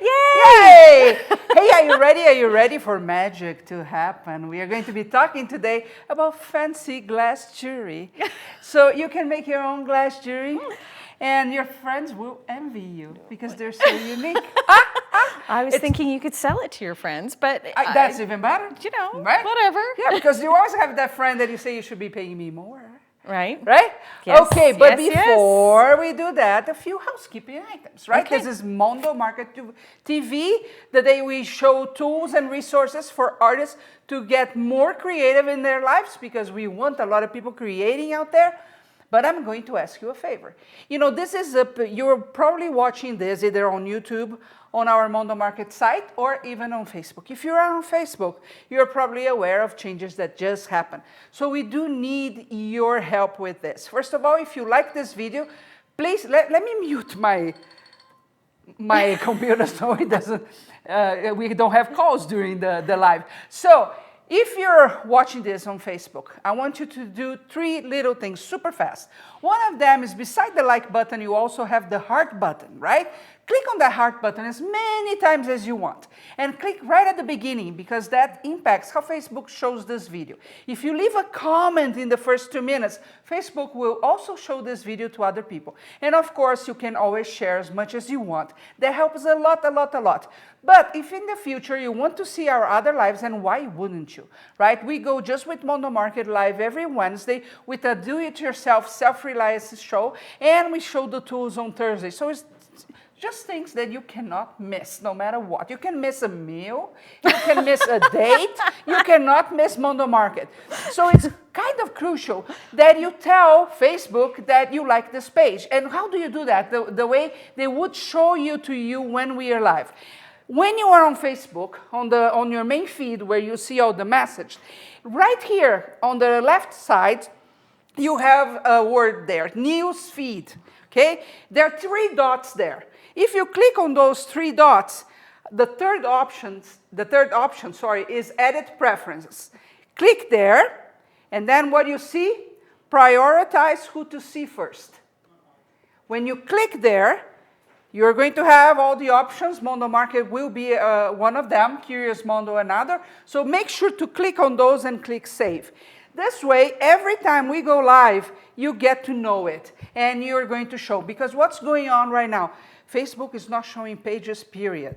Yay! Hey, are you ready? Are you ready for magic to happen? We are going to be talking today about fancy glass jewelry. So you can make your own glass jewelry and your friends will envy you because they're so unique. I was thinking you could sell it to your friends, but that's even better. You know, right? whatever. Yeah, because you always have that friend that you say you should be paying me more. Right? Right? Yes, okay, but yes, before we do that, a few housekeeping items, right? Okay. This is Mondo Market TV, the day we show tools and resources for artists to get more creative in their lives because we want a lot of people creating out there. But I'm going to ask you a favor. You know, this is you're probably watching this either on YouTube, on our Mondo Market site, or even on Facebook. If you're on Facebook, you're probably aware of changes that just happened. So we do need your help with this. First of all, if you like this video, please let me mute my computer so it doesn't, we don't have calls during the live. So if you're watching this on Facebook, I want you to do 3 little things super fast. One of them is beside the like button, you also have the heart button, right? Click on the heart button as many times as you want. And click right at the beginning because that impacts how Facebook shows this video. If you leave a comment in the first 2 minutes, Facebook will also show this video to other people. And of course, you can always share as much as you want. That helps a lot, a lot, a lot. But if in the future you want to see our other lives, and why wouldn't you, right? We go just with Mondo Market live every Wednesday with a do-it-yourself, self-reliance show, and we show the tools on Thursday. So it's just things that you cannot miss, no matter what. You can miss a meal, you can miss a date, you cannot miss Mondo Market. So it's kind of crucial that you tell Facebook that you like this page. And how do you do that? The way they would show you to you when we are live. When you are on Facebook, on your main feed where you see all the message, right here on the left side, you have a word there, news feed, okay? There are 3 dots there. If you click on those 3 dots, the third option, is edit preferences. Click there, and then what you see, prioritize who to see first. When you click there, you're going to have all the options. Mondo Market will be one of them, Curious Mondo another. So make sure to click on those and click Save. This way, every time we go live, you get to know it. And you're going to show. Because what's going on right now? Facebook is not showing pages, period.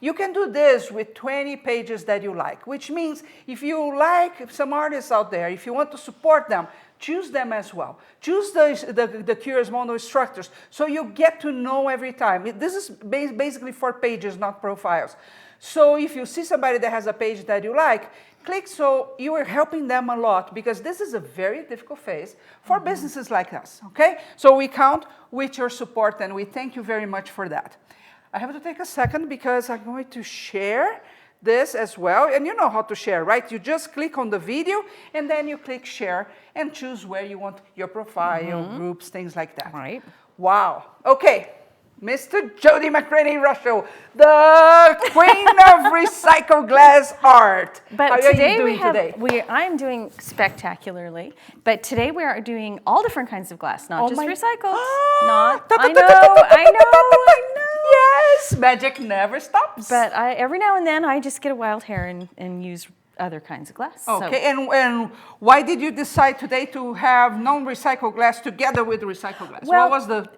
You can do this with 20 pages that you like, which means if you like some artists out there, if you want to support them, choose them as well. Choose the Curious Mondo instructors so you get to know every time. This is basically for pages, not profiles. So if you see somebody that has a page that you like, click, so you are helping them a lot because this is a very difficult phase for businesses like us, okay? So we count with your support and we thank you very much for that. I have to take a second because I'm going to share this as well. And you know how to share, right? You just click on the video and then you click share and choose where you want your profile, groups, things like that. Right. Wow. Okay. Mr. Jodi McRaney-Rusho, the queen of recycled glass art. But how today are you doing today? I'm doing spectacularly. But today we are doing all different kinds of glass, not just recycled. I know. Yes, magic never stops. But every now and then I just get a wild hair and use other kinds of glass. Okay, so. And why did you decide today to have non-recycled glass together with recycled glass? Well, what was the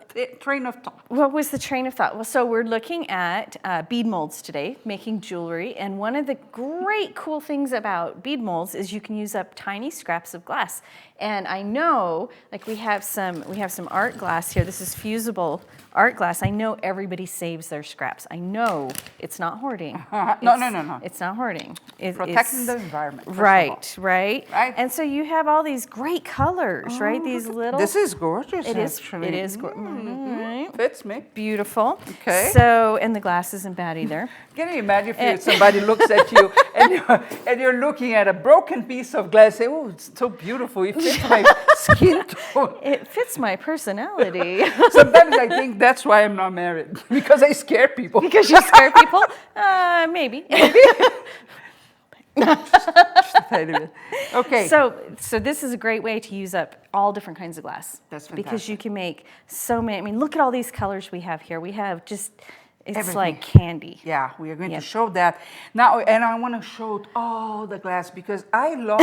train of thought? What was the train of thought? Well, so we're looking at bead molds today, making jewelry. And one of the great cool things about bead molds is you can use up tiny scraps of glass. And I know, like we have some art glass here. This is fusible art glass. I know everybody saves their scraps. I know it's not hoarding. No. It's not hoarding. Protecting the environment. Right. And so you have all these great colors, right? These little. This is gorgeous. It actually. is gorgeous. Fits me. Beautiful. Okay. So, and the glass isn't bad either. Can you imagine if somebody looks at you and you're looking at a broken piece of glass, say, oh, it's so beautiful. It fits my skin tone. It fits my personality. Sometimes I think that's why I'm not married, because I scare people. Because you scare people? Maybe. Okay. So this is a great way to use up all different kinds of glass. That's fantastic. Because you can make so many. I mean, look at all these colors we have here. We have just It's everything. like candy. Yeah, we are going Yep. to show that now, and I want to show all the glass because I love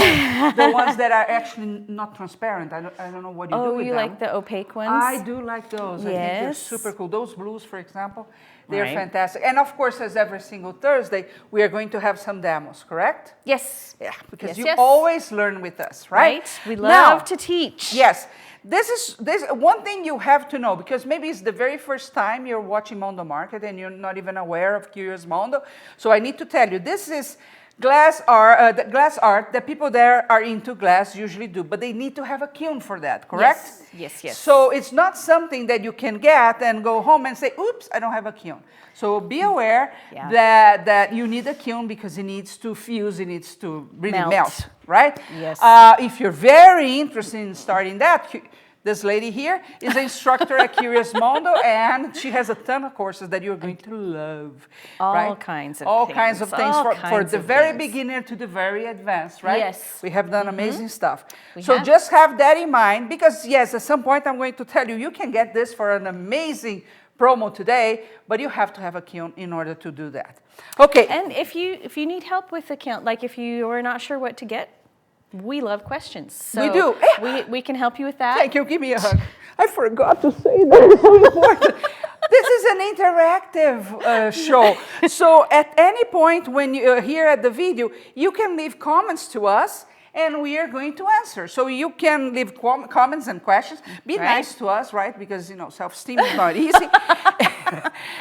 the ones that are actually not transparent. I don't know what you do Oh, with you them. like the opaque ones? I do like those. I think they're Yes. super cool. Those blues, for example, they're Right. fantastic. And of course, as every single Thursday, we are going to have some demos, correct? Yes. Yeah, because Yes, you yes. always learn with us, right? Right? We Now, love to teach. Yes. This one thing you have to know, because maybe it's the very first time you're watching Mondo Market and you're not even aware of Curious Mondo. So I need to tell you, this is glass art, the glass art that people there are into glass usually do, but they need to have a kiln for that, correct? Yes, yes, yes. So it's not something that you can get and go home and say, oops, I don't have a kiln. So be aware that you need a kiln because it needs to fuse, it needs to really melt, right? Yes. If you're very interested in starting that, this lady here is an instructor at Curious Mondo, and she has a ton of courses that you're going to love. All kinds of all things. kinds of things All for kinds the of very things. beginner to the very advanced, right? Yes. We have done amazing stuff. We So have. just have that in mind because, yes, at some point I'm going to tell you, you can get this for an amazing promo today, but you have to have a kiln in order to do that. Okay. And if you need help with the count, like if you are not sure what to get, we love questions. So We do. We can help you with that. Thank you. Give me a hug. I forgot to say that. It's so important. This is an interactive show. So at any point when you're here at the video, you can leave comments to us and we are going to answer. So you can leave comments and questions. Be nice to us, right? Because, you know, self-esteem is not easy.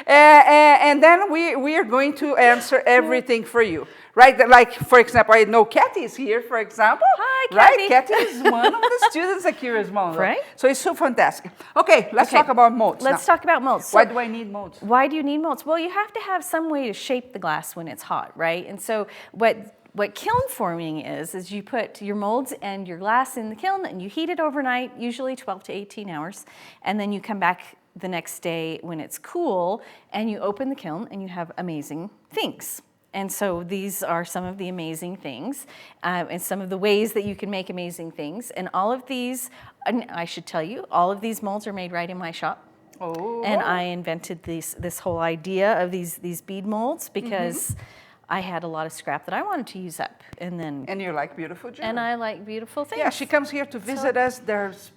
And then we are going to answer everything for you. Right, like for example, I know Kathy is here, for example. Hi, Kathy. Right, Kathy is one of the students at Curious Mondo. Right. So it's so fantastic. Okay, let's talk about molds. Let's now. talk about molds. Why do I need molds? Why do you need molds? Well, you have to have some way to shape the glass when it's hot, right? And so what kiln forming is you put your molds and your glass in the kiln and you heat it overnight, usually 12 to 18 hours, and then you come back the next day when it's cool and you open the kiln and you have amazing things. And so these are some of the amazing things and some of the ways that you can make amazing things. And all of these, and I should tell you, all of these molds are made right in my shop. Oh. And I invented this whole idea of these bead molds because I had a lot of scrap that I wanted to use up. And you like beautiful jewelry. And I like beautiful things. Yeah, she comes here to visit us. There's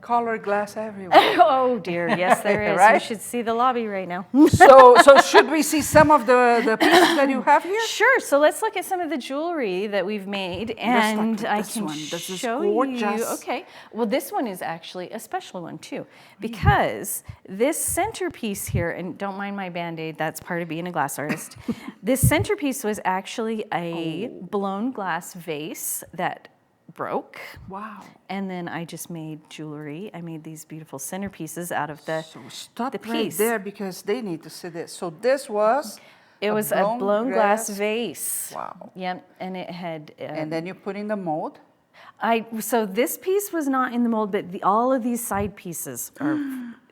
colored glass everywhere. Oh dear, yes there is. Right? You should see the lobby right now. So should we see some of the pieces that you have here? Sure, so let's look at some of the jewelry that we've made and I can show you. Okay, well this one is actually a special one too because this centerpiece here, and don't mind my Band-Aid, that's part of being a glass artist. This centerpiece was actually a blown glass vase that broke. Wow. And then I just made jewelry. I made these beautiful centerpieces out of the So stop the right piece. there because they need to see this. So this was It was a blown glass vase. Wow. Yep, and it had. And then you put in the mold. So this piece was not in the mold, but all of these side pieces are.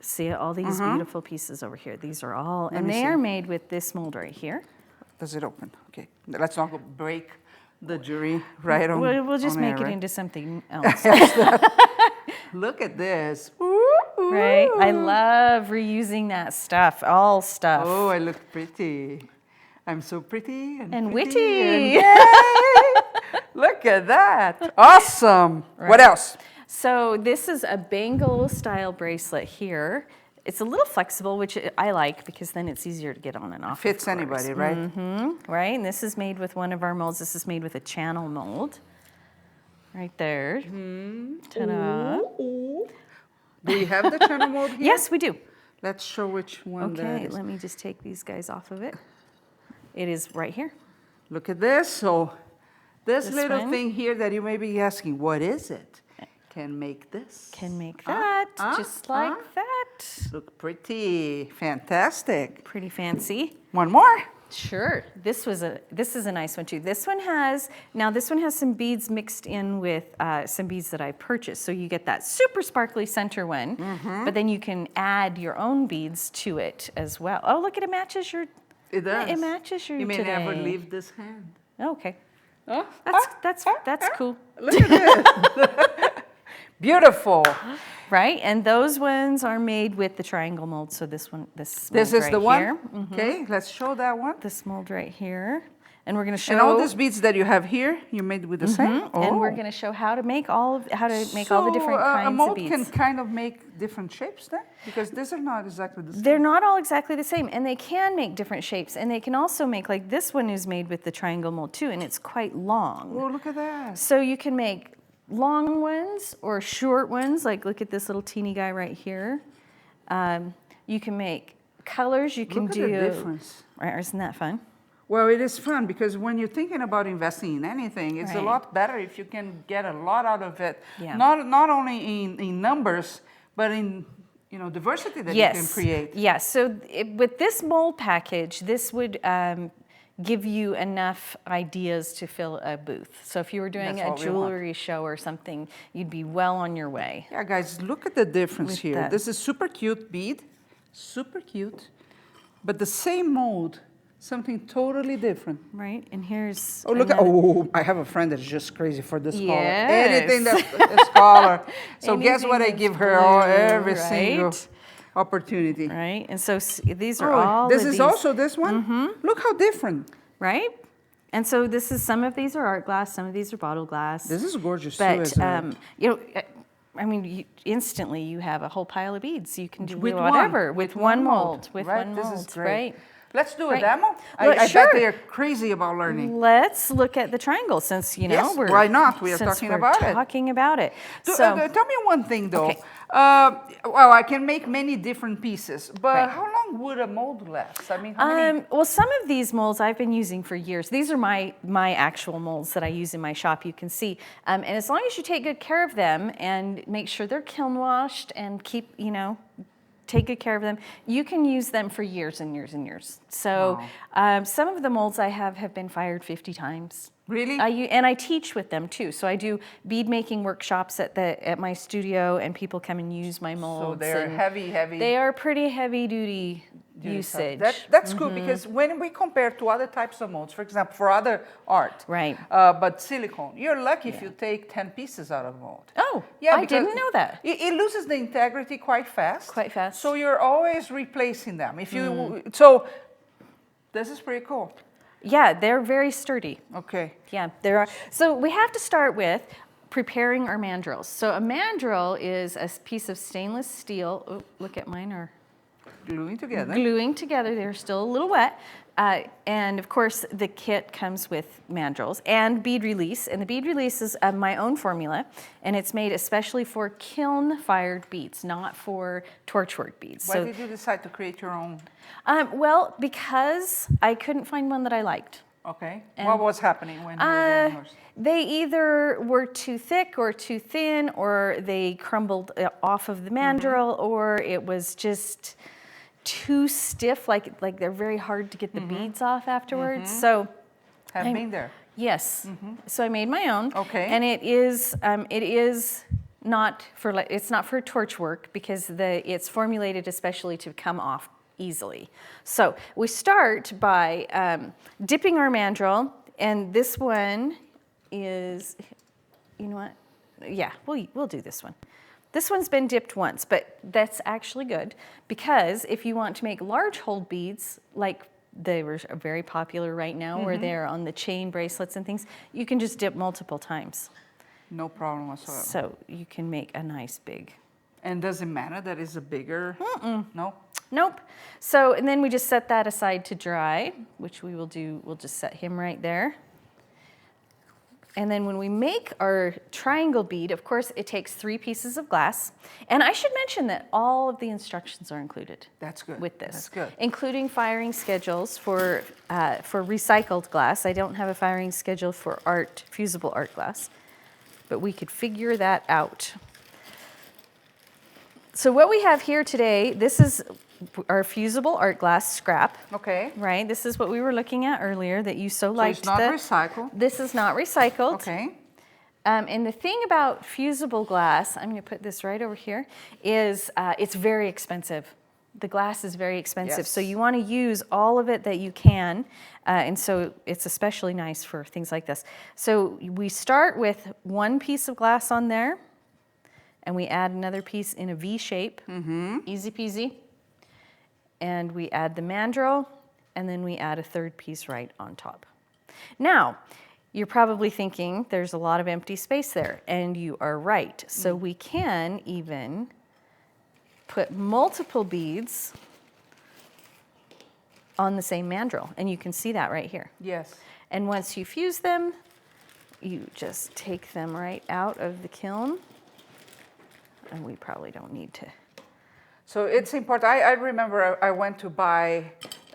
See all these beautiful pieces over here. These are all, and they are made with this mold right here. Does it open? Okay. Let's not go break the jewelry right on. We'll just make it right? into something else. Look at this. Right? I love reusing that stuff, all stuff. Oh, I look pretty. I'm so pretty And pretty witty. Look at that. Awesome. Right. What else? So this is a bangle style bracelet here. It's a little flexible, which I like because then it's easier to get on and off. Fits anybody, right? Right, and this is made with one of our molds. This is made with a channel mold. Right there. Ta-da. Do we have the channel mold here? Yes, we do. Let's show which one that Okay, is. let me just take these guys off of it. It is right here. Look at this. So this little one. thing here that you may be asking, what is it? Can make this. Can make that, just like that. Look pretty. Fantastic. Pretty fancy. One more. Sure. This is a nice one too. This one has some beads mixed in with some beads that I purchased. So you get that super sparkly center one, but then you can add your own beads to it as well. Oh, look, it matches your. It does. It matches your. You may today. never leave this hand. Okay. Oh, That's cool. look at this. Beautiful. Right, and those ones are made with the triangle mold. So this one, this This mold is right the one? here. Okay, let's show that one. This mold right here, and we're going to show. And all these beads that you have here, you made with the same? And we're going to show how to make all of all the different kinds a mold of beads. can kind of make different shapes then? Because these are not exactly the same. They're not all exactly the same, and they can make different shapes, and they can also make, like this one is made with the triangle mold too, and it's quite long. Oh, look at that. So you can make long ones or short ones, like look at this little teeny guy right here. You can make colors, you can Look do. at the difference. Right, isn't that fun? Well, it is fun because when you're thinking about investing in anything, it's a Right. lot better if you can get a lot out of it. Yeah. Not only in numbers, but in diversity that you can create. Yes. So with this mold package, this would give you enough ideas to fill a booth. So if you were doing That's a what we want. jewelry show or something, you'd be well on your way. Yeah, guys, look at the difference With here. that. This is super cute bead, super cute, but the same mold, something totally different. Right, and here's. Oh, look at, another- I have a friend that's just crazy for this color. Yes. Anything that's color. So guess Anything what I that's give her blue, every single right? opportunity. Right, and so these are Oh, all this of is these, also this one? Look how different. right? And so this is, some of these are art glass, some of these are bottle glass. This is gorgeous too. But, as a- I mean, instantly you have a whole pile of beads. You can do With whatever one. with one mold. With right? one This mold, is great. right? Let's do a Right. demo. Well, I sure. bet they're crazy about learning. Let's look at the triangle since, Yes, we're... why not? We are since talking we're about it. talking about it. Tell me one thing though. Okay. Well, I can make many different pieces, but Right. how long would a mold last? I mean, how many? Well, some of these molds I've been using for years. These are my actual molds that I use in my shop, you can see. And as long as you take good care of them and make sure they're kiln washed and keep, take good care of them, you can use them for years and years and years. So some of the molds I have been fired 50 times. Really? And I teach with them too. So I do bead making workshops at my studio, and people come and use my molds. So they're and heavy. They are pretty heavy duty usage. That's cool because when we compare to other types of molds, for example, for other art, Right. But silicone, you're lucky if you take 10 pieces out of mold. Oh, Yeah, I because didn't know that. It loses the integrity quite fast. Quite fast. So you're always replacing them. If you so, this is pretty cool. Yeah, they're very sturdy. Okay. Yeah, there are. So we have to start with preparing our mandrels. So a mandrel is a piece of stainless steel. Oh, look at mine are Gluing together. gluing together. They're still a little wet. And of course, the kit comes with mandrels and bead release. And the bead release is my own formula, and it's made especially for kiln-fired beads, not for torchwork beads. Why did you decide to create your own? Well, because I couldn't find one that I liked. Okay. What was happening when you were doing yours? They either were too thick or too thin, or they crumbled off of the mandrel, or it was just too stiff, like they're very hard to get the beads off afterwards. So Have been there. yes, so I made my own. Okay. And it is not for it's not for torch work because it's formulated especially to come off easily. So we start by dipping our mandrel, and this one is, you know what? Yeah, we'll do this one. This one's been dipped once, but that's actually good because if you want to make large hold beads, like they were very popular right now, where they're on the chain bracelets and things, you can just dip multiple times. No problem whatsoever. So you can make a nice big. And does it matter that it's a bigger? No? Nope. So, and then we just set that aside to dry, which we will do. We'll just set him right there. And then when we make our triangle bead, of course, it takes 3 pieces of glass. And I should mention that all of the instructions are included. That's good. With this, That's good. including firing schedules for recycled glass. I don't have a firing schedule for fusible art glass, but we could figure that out. So what we have here today, this is our fusible art glass scrap. Okay. Right, this is what we were looking at earlier that you so So liked. it's not recycled. This is not recycled. Okay. And the thing about fusible glass, I'm going to put this right over here, is it's very expensive. The glass is very expensive, so Yes. you want to use all of it that you can, and so it's especially nice for things like this. So we start with 1 piece of glass on there, and we add another piece in a V shape, easy peasy. And we add the mandrel, and then we add a third piece right on top. Now, you're probably thinking there's a lot of empty space there, and you are right. So we can even put multiple beads on the same mandrel, and you can see that right here. Yes. And once you fuse them, you just take them right out of the kiln, and we probably don't need to. So it's important. I remember I went to buy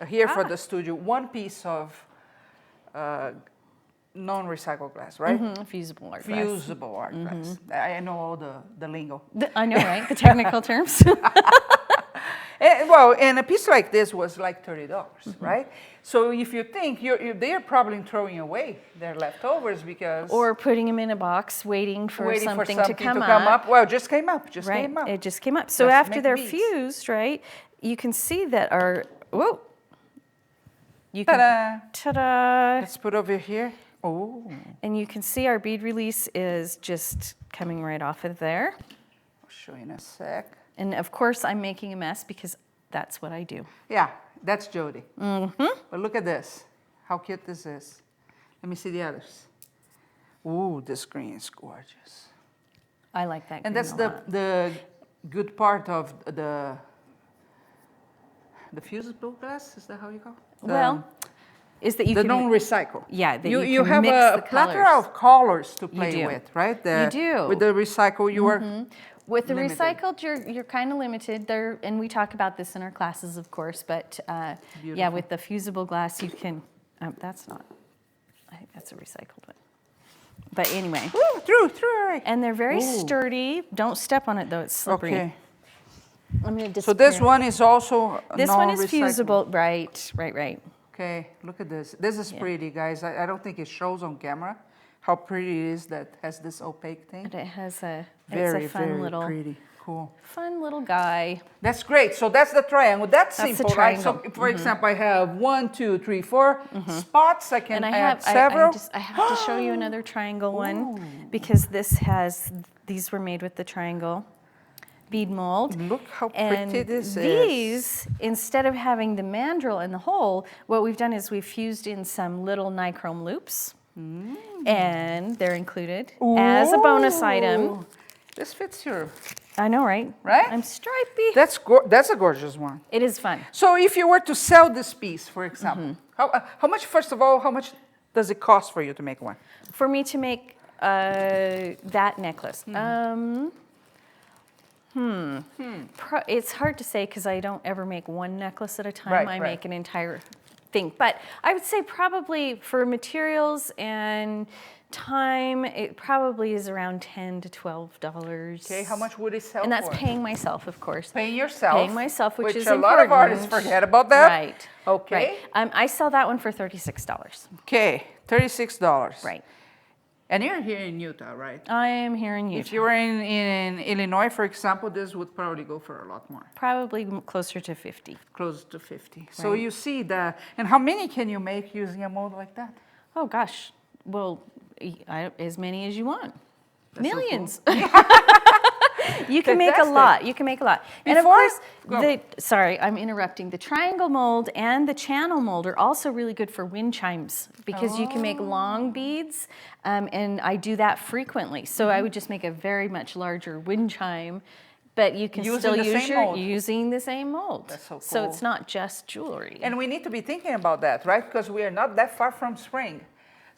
here for the studio 1 piece of non-recycled glass, right? Fusible art glass. Fusible art glass. I know all the lingo. I know, right? The technical terms. And a piece like this was like $30, right? So if you think they're probably throwing away their leftovers because Or putting them in a box, waiting for something to come up. Well, just came up. Right, it just came up. So Let's after make they're beads. fused, right, you can see that our, whoa. You Ta-da! Ta-da! Let's put over here. Oh. And you can see our bead release is just coming right off of there. I'll show you in a sec. And of course, I'm making a mess because that's what I do. Yeah, that's Jodi. But look at this. How cute this is. Let me see the others. Ooh, this green is gorgeous. I like that. And green that's a lot. the good part of the fusible glass. Is that how you call it? Well, is that you the can non-recycle. Yeah, that you you can have mix a the plethora colors. of colors to play do. with, right? You do. With the recycle, you are With the limited. recycled, you're kind of limited there, and we talk about this in our classes, of course. But yeah, with the fusible glass, you can. That's not. I think that's a recycled one. But anyway, Ooh, through. Right. and they're very Ooh. sturdy. Don't step on it though; it's slippery. Okay. I'm gonna So this one is also This one is non-recyclable. fusible, right. Okay, look at this. This is pretty, guys. I don't think it shows on camera how pretty it is that has this opaque thing. And it has a. Very, it's a fun very little. pretty. Cool. Fun little guy. That's great. So that's the triangle. That's That's the simple, right? So triangle. for example, I have 1, 2, 3, 4 spots. I can And I add have several. I have to show you another triangle one because these were made with the triangle bead mold. Look how And pretty this is. these, instead of having the mandrel in the hole, what we've done is we've fused in some little nichrome loops, and they're included as a bonus item. Ooh. This fits your. I know, right? Right? I'm stripy. That's a gorgeous one. It is fun. So if you were to sell this piece, for example, how much? First of all, how much does it cost for you to make one? For me to make that necklace, it's hard to say because I don't ever make one necklace at a time. Right, I right. make an entire thing. But I would say probably for materials and time, it probably is around $10 to $12. Okay, how much would it sell And that's for? paying myself, of course. Paying yourself. Paying myself, which is a lot of important. artists forget about that. Right. Okay. Right. I sell that one for $36. Okay, $36. Right. And you're here in Utah, right? I am here in Utah. If you were in Illinois, for example, this would probably go for a lot more, Probably closer to 50. close to 50. So Right. you see that. And how many can you make using a mold like that? Oh gosh, well, as many as you want. That's so cool. Millions. You can make a Fantastic. lot. You can make a lot. And of Before- course, Go. sorry, I'm interrupting. The triangle mold and the channel mold are also really good for wind chimes because you can make long beads, and I do that frequently. So I would just make a very much larger wind chime, but you can Using still the use same your mold. using the same mold. That's so So cool. it's not just jewelry. And we need to be thinking about that, right? Because we are not that far from spring.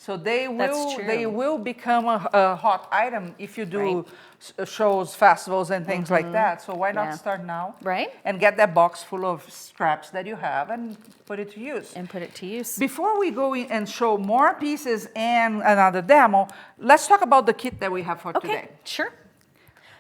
So they true. will become a hot item if you do shows, festivals, and things like that. So why not Yeah. start now? Right. And get that box full of scraps that you have and put it to use. And put it to use. Before we go in and show more pieces and another demo, let's talk about the kit that we have for Okay, today. sure.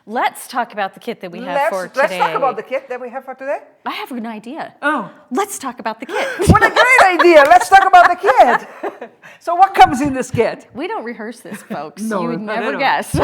Let's talk about the kit that we have for today. Let's talk about the kit that we have for today. I have an idea. Oh, Let's talk about the kit. what a great idea! Let's talk about the kit. So what comes in this kit? We don't rehearse this, folks. No, You would not at never all. guess.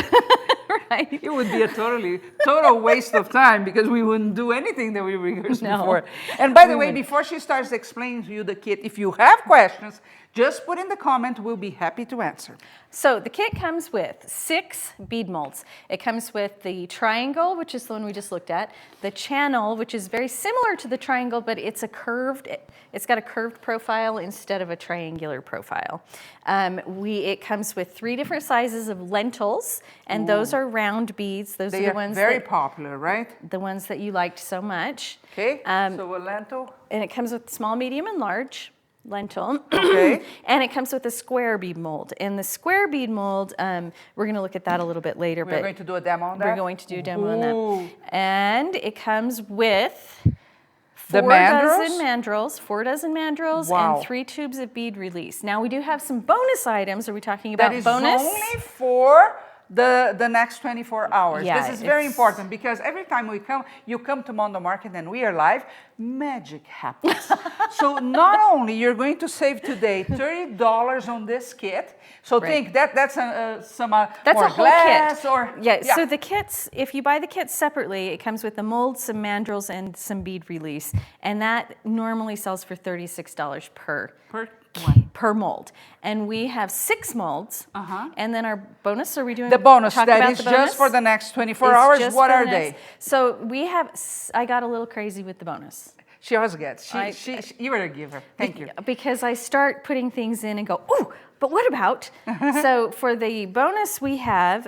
Right? It would be a total waste of time because we wouldn't do anything that we rehearsed No. before. And by the We way, wouldn't. before she starts explaining to you the kit, if you have questions, just put in the comment. We'll be happy to answer. So the kit comes with 6 bead molds. It comes with the triangle, which is the one we just looked at, the channel, which is very similar to the triangle, but it's got a curved profile instead of a triangular profile. It comes with 3 different sizes of lentils, and those are round beads. Those They are are the ones very popular, right? the ones that you liked so much. Okay, so a lentil. And it comes with small, medium, and large lentil. Okay. And it comes with a square bead mold. And the square bead mold, we're going to look at that a little bit later. We're going to do a demo on that? We're going to do a demo on Ooh. that. And it comes with The 4 dozen mandrels, 4 dozen mandrels, Wow. and 3 tubes of bead release. Now we do have some bonus items. Are we talking about That is bonus? only for the next 24 hours. Yeah, this is very it's- important because every time you come to Mondo Market and we are live, magic happens. So not only you're going to save today $30 on this kit, so Right. think that's some That's more a whole glass kit. or Yeah, so the kits, if you buy the kits separately, it comes with a mold, some mandrels, and some bead release. And that normally sells for $36 per mold. And we have 6 molds. And then our bonus, are we doing the bonus talk that about is the bonus? just for the next 24 It's hours. just What for are the they? next- So we have, I got a little crazy with the bonus. She always gets. I- You are a giver. Thank you. Because I start putting things in and go, ooh, but what about? So for the bonus, we have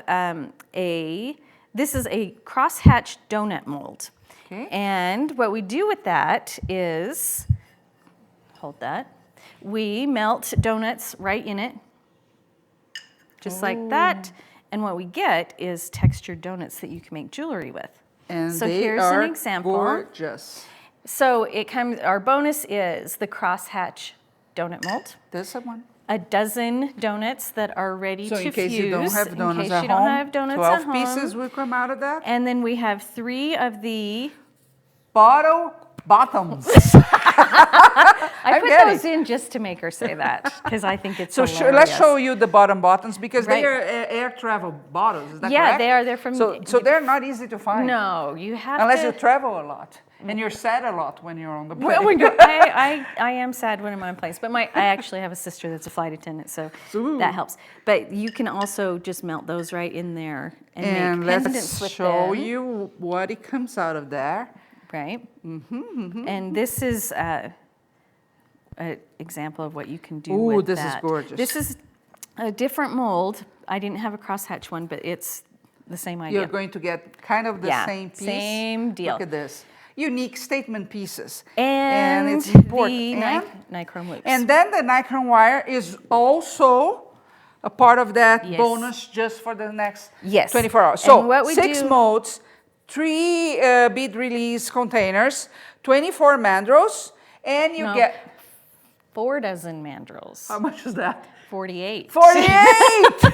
this is a crosshatch donut mold. Okay. And what we do with that is, hold that, we melt donuts right in it, just like that. And what we get is textured donuts that you can make jewelry with. And so they here's are an example. gorgeous. So our bonus is the crosshatch donut mold. This one. A dozen donuts that are ready So to in case fuse. you don't have donuts in case at you home, don't have donuts 12 at home. pieces will come out of that. And then we have 3 of the. Bottle bottoms. I put getting those in just to make her say that because I think it's So hilarious. let's show you the bottom bottoms because Right. they are air travel bottles. Is that Yeah, correct? they are. They're from. So they're not easy to find. No, you have Unless to. you travel a lot and you're sad a lot when you're on the plane. Well, when you're- I am sad when I'm on planes, but I actually have a sister that's a flight attendant, so Ooh. that helps. But you can also just melt those right in there and And make pendants let's with show them. you what it comes out of there. Right? And this is an example of what you can do Ooh, with this is that. gorgeous. This is a different mold. I didn't have a crosshatch one, but it's the same idea. You're going to get kind of the Yeah, same piece. same deal. Look at this. Unique statement pieces. And it's important. the And- nichrome loops. And then the nichrome wire is also a part of that Yes. bonus just for the next Yes. 24 hours. So And what we 6 do- molds, 3 bead release containers, 24 mandrels, and you No. get, 4 dozen mandrels. how much is that? 48. 48!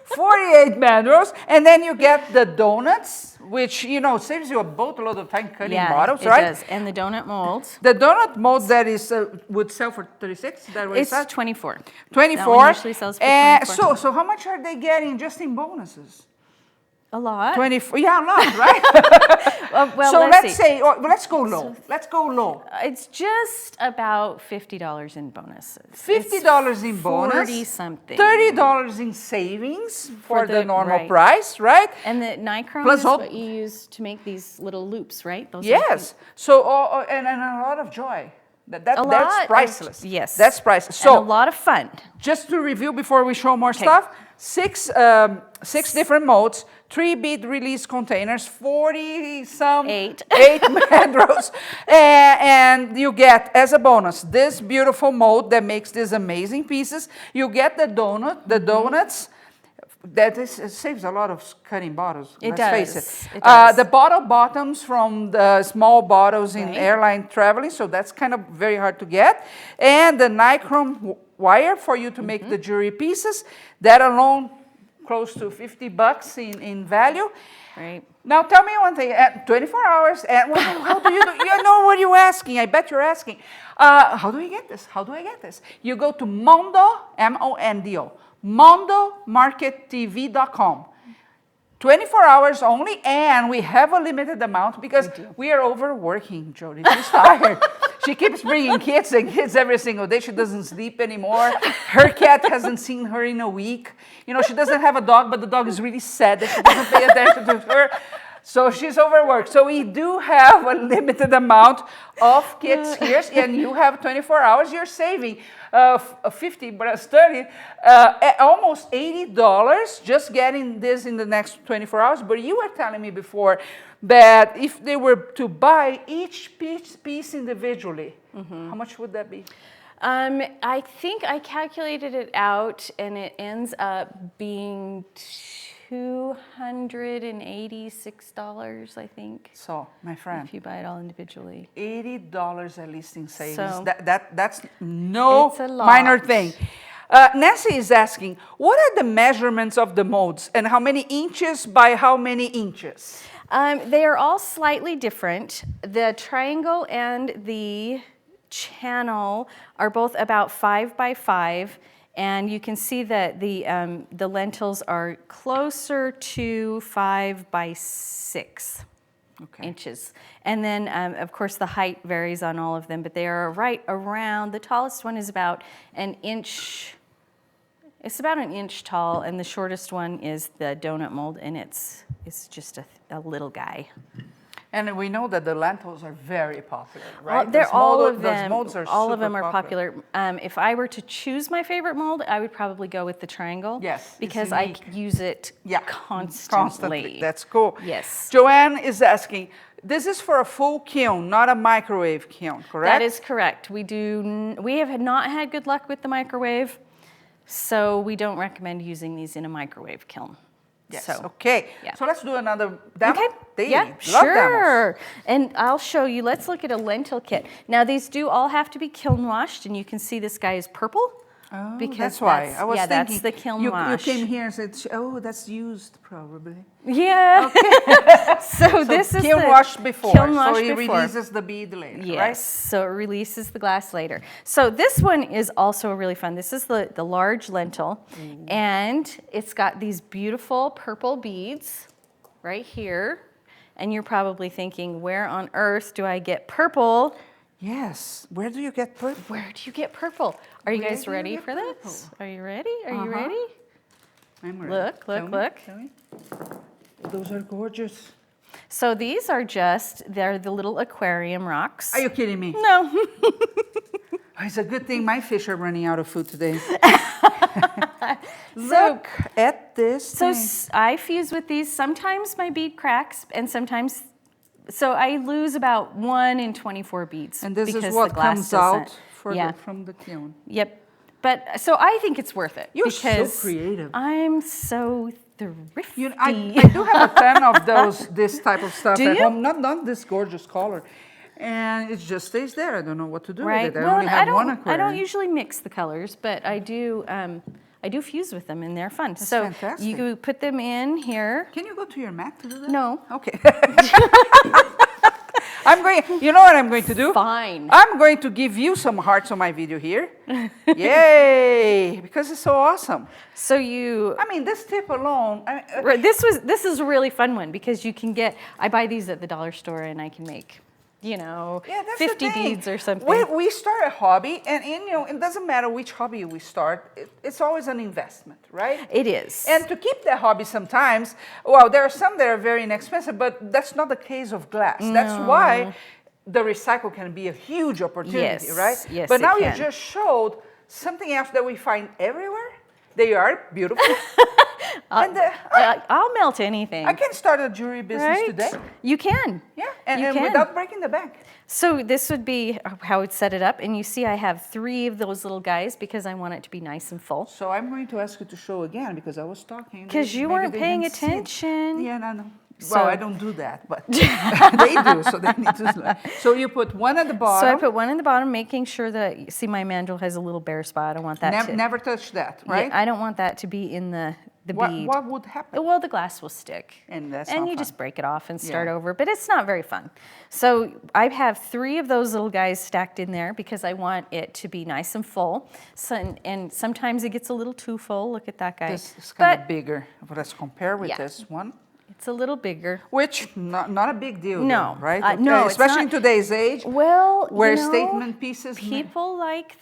48 mandrels, and then you get the donuts, which, saves you a boatload of time cutting Yeah, bottles, it right? does. And the donut molds. The donut mold that is would sell for 36. Is that what It's it said? 24. 24. That one usually sells for 24. So how much are they getting just in bonuses? A lot. 24. Yeah, a lot, right? Well, so let's see. say, let's go low. Let's go low. It's just about $50 in bonuses. $50 in bonus. 40 something. $30 in savings for the normal right. price, right? And the nichrome Plus is all- what you use to make these little loops, right? Those are Yes. So and a lot of joy. That's lot of- priceless. yes. That's priceless. and a So lot of fun. just to review before we show more stuff, six different modes, 3 bead release containers, 40 some, 8. 8 mandrels, and you get as a bonus this beautiful mold that makes these amazing pieces. You get the donuts. That is, it saves a lot of cutting bottles. It let's face does. it. It does. The bottle bottoms from the small bottles in Right. airline traveling, so that's kind of very hard to get. And the nichrome wire for you to make the jewelry pieces. That alone close to $50 in value. Right. Now tell me one thing, at 24 hours, and how do you do? You know what you're asking, I bet you're asking. How do I get this? How do I get this? You go to Mondo, M-O-N-D-O, mondomarkettv.com. 24 hours only, and we have a limited amount because we are overworking, Jodi. She's tired. She keeps bringing kids and kids every single day. She doesn't sleep anymore. Her cat hasn't seen her in a week. You know, she doesn't have a dog, but the dog is really sad that she doesn't pay attention to her. So she's overworked. So we do have a limited amount of kits here, and you have 24 hours. You're saving 50, but it's 30, almost $80 just getting this in the next 24 hours. But you were telling me before that if they were to buy each piece individually, how much would that be? I think I calculated it out, and it ends up being $286, I think. So, my friend, if you buy it all individually, $80 at least in savings. So, that's no it's a lot. minor thing. Nancy is asking, what are the measurements of the molds and how many inches by how many inches? They are all slightly different. The triangle and the channel are both about 5 by 5. And you can see that the lentils are closer to 5 by 6 inches. And then, of course, the height varies on all of them, but they are right around, the tallest one is about an inch, it's about an inch tall, and the shortest one is the donut mold, and it's just a little guy. And we know that the lentils are very popular, right? They're all of them. Those molds are all of super them are popular. If I were to choose my favorite mold, I would probably go with the triangle. Yes, because I use it constantly. That's cool. Yes. Joanne is asking, this is for a full kiln, not a microwave kiln, correct? That is correct. We have not had good luck with the microwave, so we don't recommend using these in a microwave kiln. Yes. So, okay. Yeah. So let's do another demo. Okay. Yeah, sure. And I'll show you. Let's look at a lentil kit. Now these do all have to be kiln washed, and you can see this guy is purple. Oh, because that's why. I was thinking, that's the kiln wash. You came here and said, oh, that's used probably. Yeah. Okay. so this is kiln washed before. Kiln washed so it before. releases the bead later, yes, right? So it releases the glass later. So this one is also really fun. This is the large lentil, and it's got these beautiful purple beads right here. And you're probably thinking, where on earth do I get purple? Yes. Where do you get purple? Where do you get purple? Are you guys ready for this? Are you ready? Are you ready? I'm ready. Look, look. Tell me. Those are gorgeous. So they're the little aquarium rocks. Are you kidding me? No. It's a good thing my fish are running out of food today. So, look at this So thing. I fuse with these. Sometimes my bead cracks, and sometimes, so I lose about 1 in 24 beads. And this because is what the glass comes out from the kiln. Yep. But so I think it's worth it. You're because so creative. I'm so thrifty. I do have a ton of this type of stuff Do at you? home. Not this gorgeous color. And it just stays there. I don't know what to do Right. with it. I Well, only have one I aquarium. don't usually mix the colors, but I do fuse with them, and they're fun. That's so fantastic. you put them in here. Can you go to your Mac to do that? No. Okay. You know what I'm going to do? Fine. I'm going to give you some hearts on my video here. Yay! Because it's so awesome. So you. I mean, this tip alone. Right, this is a really fun one because you can get. I buy these at the dollar store, and I can make, that's 50 the thing. beads or something. We start a hobby, and it doesn't matter which hobby we start. It's always an investment, right? It is. And to keep that hobby sometimes, well, there are some that are very inexpensive, but that's not the case of glass. No. That's why the recycle can be a huge opportunity, Yes, right? yes, But it now can. you just showed something else that we find everywhere. They are beautiful. I'll melt anything. I can start a jewelry business right? today. You can. Yeah, You and can. without breaking the bank. So this would be how it's set it up, and you see I have 3 of those little guys because I want it to be nice and full. So I'm going to ask you to show again because I was talking. Because you Maybe weren't they paying didn't see it. attention. Yeah, no. So- Well, I don't do that, but they do, so they need to. So you put one at the bottom. So I put one in the bottom, making sure that, you see my mandrel has a little bare spot. I want that to... Never touch that, right? Yeah, I don't want that to be in the what, bead. What would happen? Well, the glass will stick. And that's and not you fun. just break it off and start Yeah. over, but it's not very fun. So I have 3 of those little guys stacked in there because I want it to be nice and full. So, and sometimes it gets a little too full. Look at that guy. This is kind But of bigger. But let's compare with Yeah. this one. it's a little bigger. Which, not a big deal, No, though, right? no, it's especially not. in today's age, Well, where you know, statement pieces. people like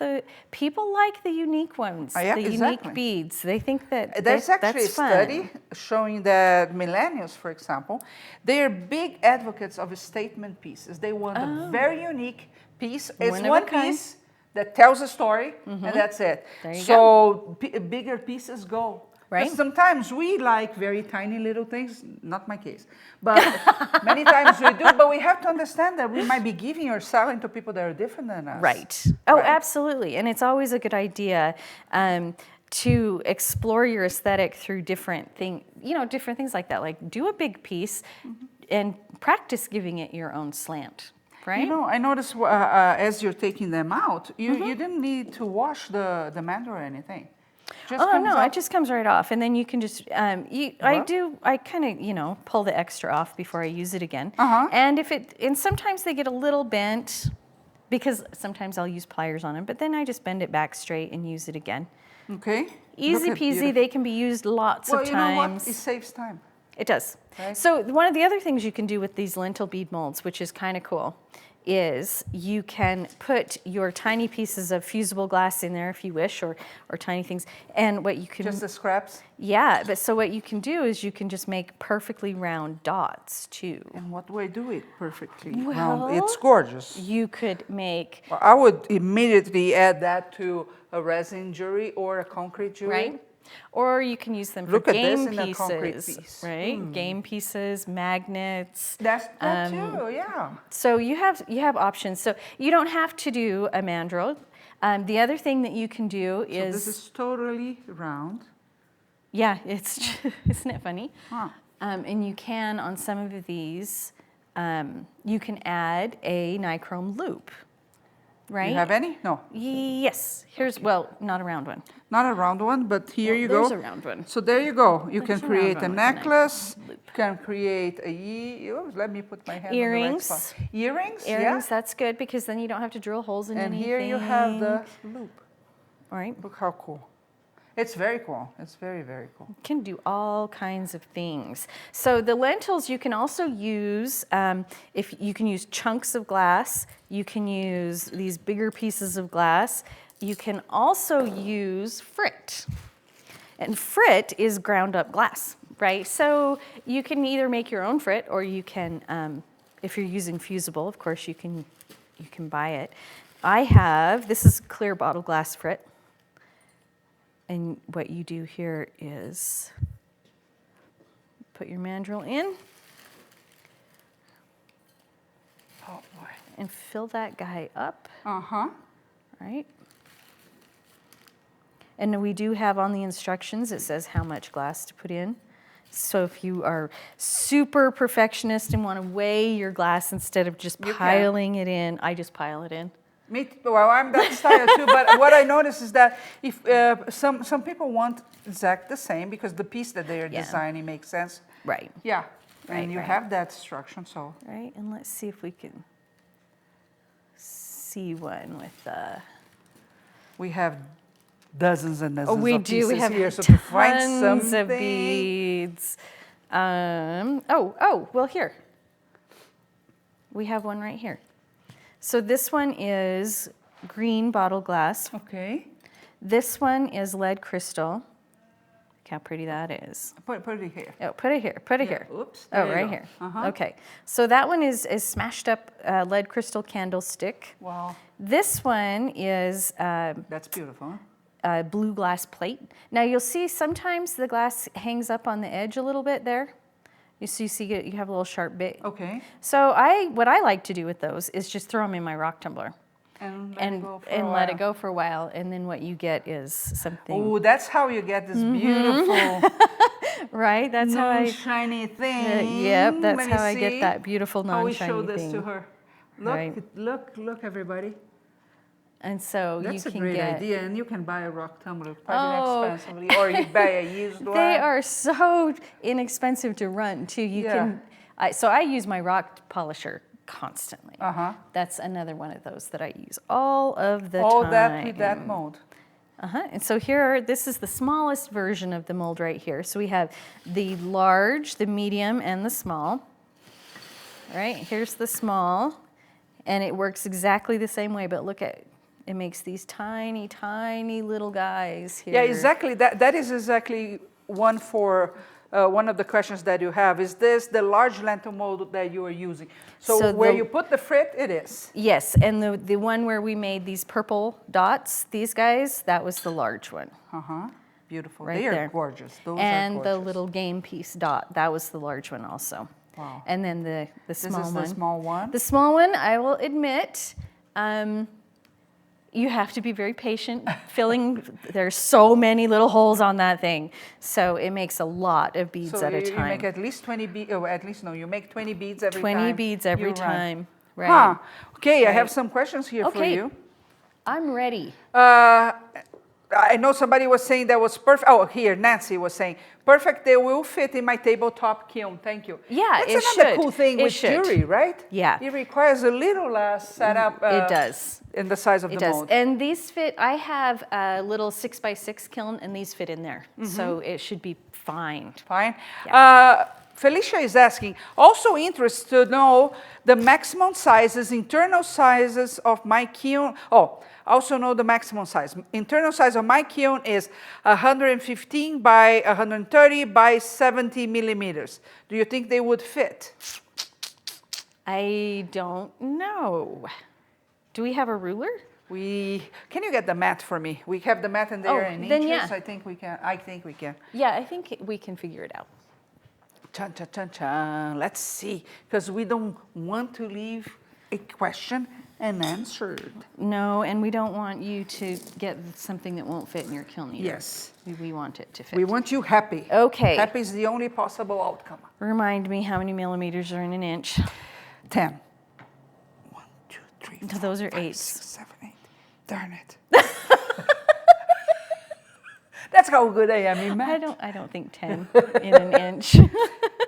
the unique ones, Yeah, the exactly. unique beads. They think that There's actually that's a fun. study showing that millennials, for example, they are big advocates of statement pieces. They want a very unique piece. It's One of a one kind. piece that tells a story, and that's it. There you so bigger pieces go. Right. 'Cause sometimes we like very tiny little things, not my case, but many times we do, but we have to understand that we might be giving or selling to people that are different than us. Right. Oh, Right. absolutely. And it's always a good idea to explore your aesthetic through different different things like that. Like do a big piece and practice giving it your own slant. Right? You know, I noticed as you're taking them out, you didn't need to wash the mandrel or anything. Just Oh comes no, out. it just comes right off, and then you can just I kind of pull the extra off before I use it again. And sometimes they get a little bent because sometimes I'll use pliers on them, but then I just bend it back straight and use it again. Okay. Easy Look at peasy. beautiful. They can be used lots Well, of you know what? times. It saves time. It does. Right. So one of the other things you can do with these lentil bead molds, which is kind of cool, is you can put your tiny pieces of fusible glass in there if you wish, or tiny things. And what you can Just the scraps. yeah, but so what you can do is you can just make perfectly round dots too. And what way do it perfectly? Well, It's gorgeous. You could make Well, I would immediately add that to a resin jewelry or a concrete jewelry. right. Or you can use them for Look at this game in a concrete pieces, piece. right? Game pieces, magnets. That's that too, yeah. So you have options. So you don't have to do a mandrel. The other thing that you can do So is this is totally round. yeah, it's isn't it funny? Huh. And you can on some of these, you can add a nichrome loop, right? You have any? No, Yes. Here's not a round one. not a round one, but here you go. There's a round one. So there you go. You There's can a round create a one with a necklace. nice loop. You can create let me put my hand Earrings. on the right spot. Earrings. Earrings, Yeah. that's good because then you don't have to drill holes in And anything. here you have the loop. All right. Look how cool. It's very cool. It's very, very cool. Can do all kinds of things. So the lentils you can also use, if you can use chunks of glass, you can use these bigger pieces of glass. You can also use frit. And frit is ground up glass, right? So you can either make your own frit or you can, if you're using fusible, of course you can buy it. This is clear bottle glass frit. And what you do here is put your mandrel in. Oh boy. And fill that guy up, Uh-huh. right? And then we do have on the instructions, it says how much glass to put in. So if you are super perfectionist and want to weigh your glass instead of just You can. piling it in, I just pile it in. Well, I'm that style too, but what I notice is that if some people want exact the same because the piece that they are Yeah. designing makes sense. Right. Yeah. Right, And you right. have that instruction, so. Right, and let's see if we can see one with We have dozens and dozens oh, we of do. pieces We have here, so to find tons something. of beads. Well, here. We have one right here. So this one is green bottle glass. Okay. This one is lead crystal. Look how pretty that is. Put it here. Oh, put it here. Put it here. Oops. Oh, there you right go. here. Uh-huh. Okay. So that one is smashed up lead crystal candlestick. Wow. This one is That's beautiful. Huh? blue glass plate. Now you'll see sometimes the glass hangs up on the edge a little bit there. You see you have a little sharp bit. Okay. So what I like to do with those is just throw them in my rock tumbler And and let it go for a while, and then what you get is something. Oh, that's how you get this beautiful Right? That's how I. shiny thing. Yep, that's Let me how I see. get that beautiful How we non-shiny show this thing. to her. Look, Right. look, everybody. And so That's you a can great get... idea, and you can buy a rock tumbler quite inexpensively, or you buy a used one. They are so inexpensive to run too. You can. So I use my rock polisher constantly. That's another one of those that I use all of the time. All that with that mold. And so here, this is the smallest version of the mold right here. So we have the large, the medium, and the small. All right, here's the small, and it works exactly the same way, but look at, it makes these tiny, tiny little guys here. Yeah, exactly. That is exactly one for one of the questions that you have. Is this the large lentil mold that you are using? So where you put the frit, it is. Yes, and the one where we made these purple dots, these guys, that was the large one. Beautiful. Right they are there. gorgeous. Those and are gorgeous. the little game piece dot, that was the large one also. Wow. And then the small one. This is the small one? The small one, I will admit, you have to be very patient filling. There's so many little holes on that thing. So it makes a lot of beads at a time. You make at least 20 beads, or at least, no, you make 20 beads every time. 20 beads every time. Right. Huh. Okay, right. I have some questions here for you. I'm ready. I know somebody was saying that was perfect. Oh, here, Nancy was saying, perfect, they will fit in my tabletop kiln. Thank you. Yeah, That's it another should. cool thing It with should. jewelry, right? Yeah. It requires a little less setup. It does. In the size of It the does. mold. And these fit, I have a little 6x6 kiln, and these fit in there. So it should be fine. Fine. Yeah. Felicia is asking, also interested to know the maximum sizes, internal sizes of my kiln. Oh, also know the maximum size. Internal size of my kiln is 115 by 130 by 70 millimeters. Do you think they would fit? I don't know. Do we have a ruler? Can you get the mat for me? We have the mat in there in then inches. yeah. I think we can. Yeah, I think we can figure it out. Chan, chan, chan, chan. Let's see, because we don't want to leave a question unanswered. No, and we don't want you to get something that won't fit in your kiln either. Yes. We want it to fit. We want you happy. Okay. Happy is the only possible outcome. Remind me how many millimeters are in an inch. 10. 1, 2, 3, 4, Those are 5, eighths. 6, 7, 8. Darn it. That's how good I am in math. I don't think 10 in an inch. 10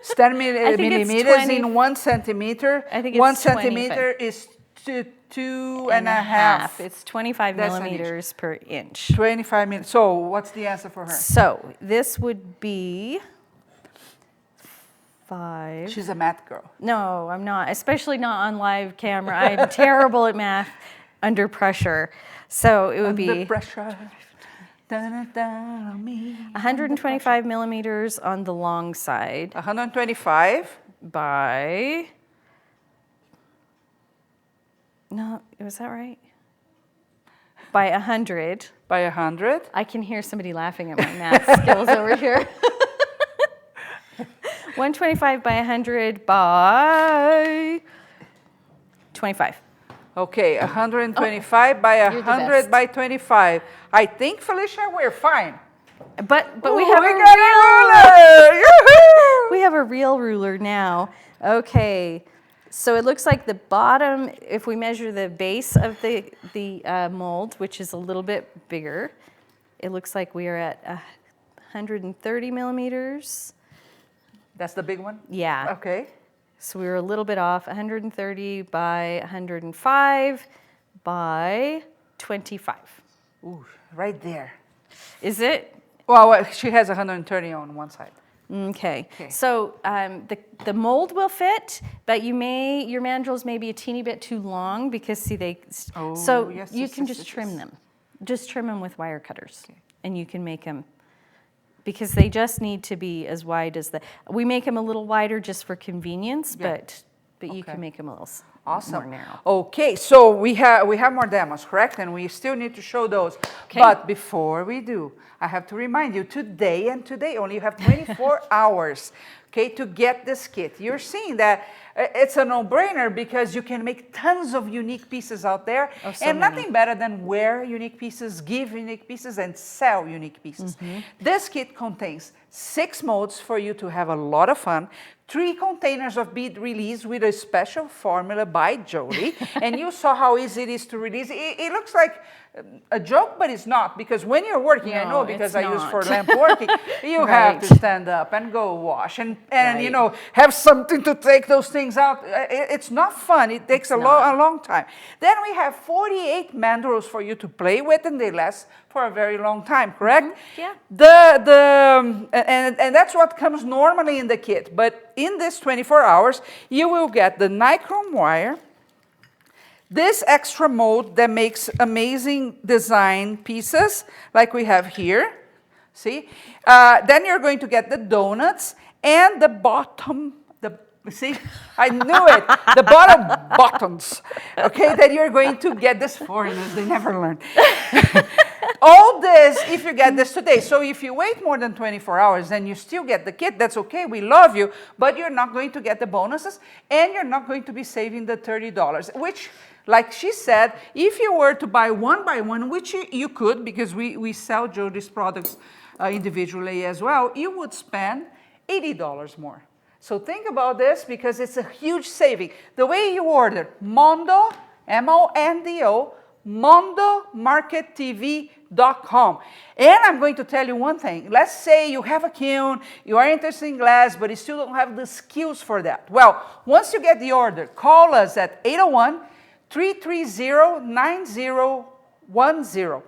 it's millimeters 20. in 1 centimeter. I think it's 1 20, centimeter is two and a half. It's 25 That's an millimeters per inch. 25 minutes. So what's the answer for her? So this would be 5. She's a math girl. No, I'm not, especially not on live camera. I'm terrible at math under pressure. So it would Under be pressure. On me. 125 millimeters on the long side 125. by, no, was that right? By 100. By 100. I can hear somebody laughing at my math skills over here. 125 by 100 by 25. Okay, 125 by you're the 100 best. by 25. I think, Felicia, we're fine. But Ooh, we have we a got a ruler! Yoo-hoo! we have a real ruler now. Okay, so it looks like the bottom, if we measure the base of the mold, which is a little bit bigger, it looks like we are at 130 millimeters. That's the big one? Yeah. Okay. So we were a little bit off, 130 by 105 by 25. Ooh, right there. Is it? Well, she has 130 on one side. Okay. So the mold will fit, but your mandrels may be a teeny bit too long because see so yes, you yes, can yes, just yes, trim yes. them. Just trim them with wire cutters, and you can make them. Because they just need to be as wide as we make them a little wider just for convenience, but you can make them a little more narrow. Okay, so we have more demos, correct? And we still need to show those. Okay. But before we do, I have to remind you, today only you have 24 hours, okay, to get this kit. You're seeing that it's a no-brainer because you can make tons of unique pieces out there. Oh, so and many. nothing better than wear unique pieces, give unique pieces, and sell unique pieces. This kit contains 6 molds for you to have a lot of fun, 3 containers of bead release with a special formula by Jodi. And you saw how easy it is to release. It looks like a joke, but it's not, because when you're working, I know because I use for lamp working, you have to stand up and go wash and you know, have something to take those things out. It's not fun. It takes a long time. Then we have 48 mandrels for you to play with, and they last for a very long time, correct? Yeah. And that's what comes normally in the kit. But in this 24 hours, you will get the nichrome wire, this extra mold that makes amazing design pieces, like we have here, see? Then you're going to get the donuts and the bottom, see? I knew it, the bottom buttons, okay? That you're going to get this foreigners, they never learn. All this, if you get this today. So if you wait more than 24 hours and you still get the kit, that's okay, we love you, but you're not going to get the bonuses, and you're not going to be saving the $30, which, like she said, if you were to buy one by one, which you could, because we sell Jodi's products individually as well, you would spend $80 more. So think about this, because it's a huge saving. The way you order, Mondo, M-O-N-D-O, mondomarkettv.com. And I'm going to tell you one thing. Let's say you have a kiln, you are interested in glass, but you still don't have the skills for that. Well, once you get the order, call us at 801-330-9010.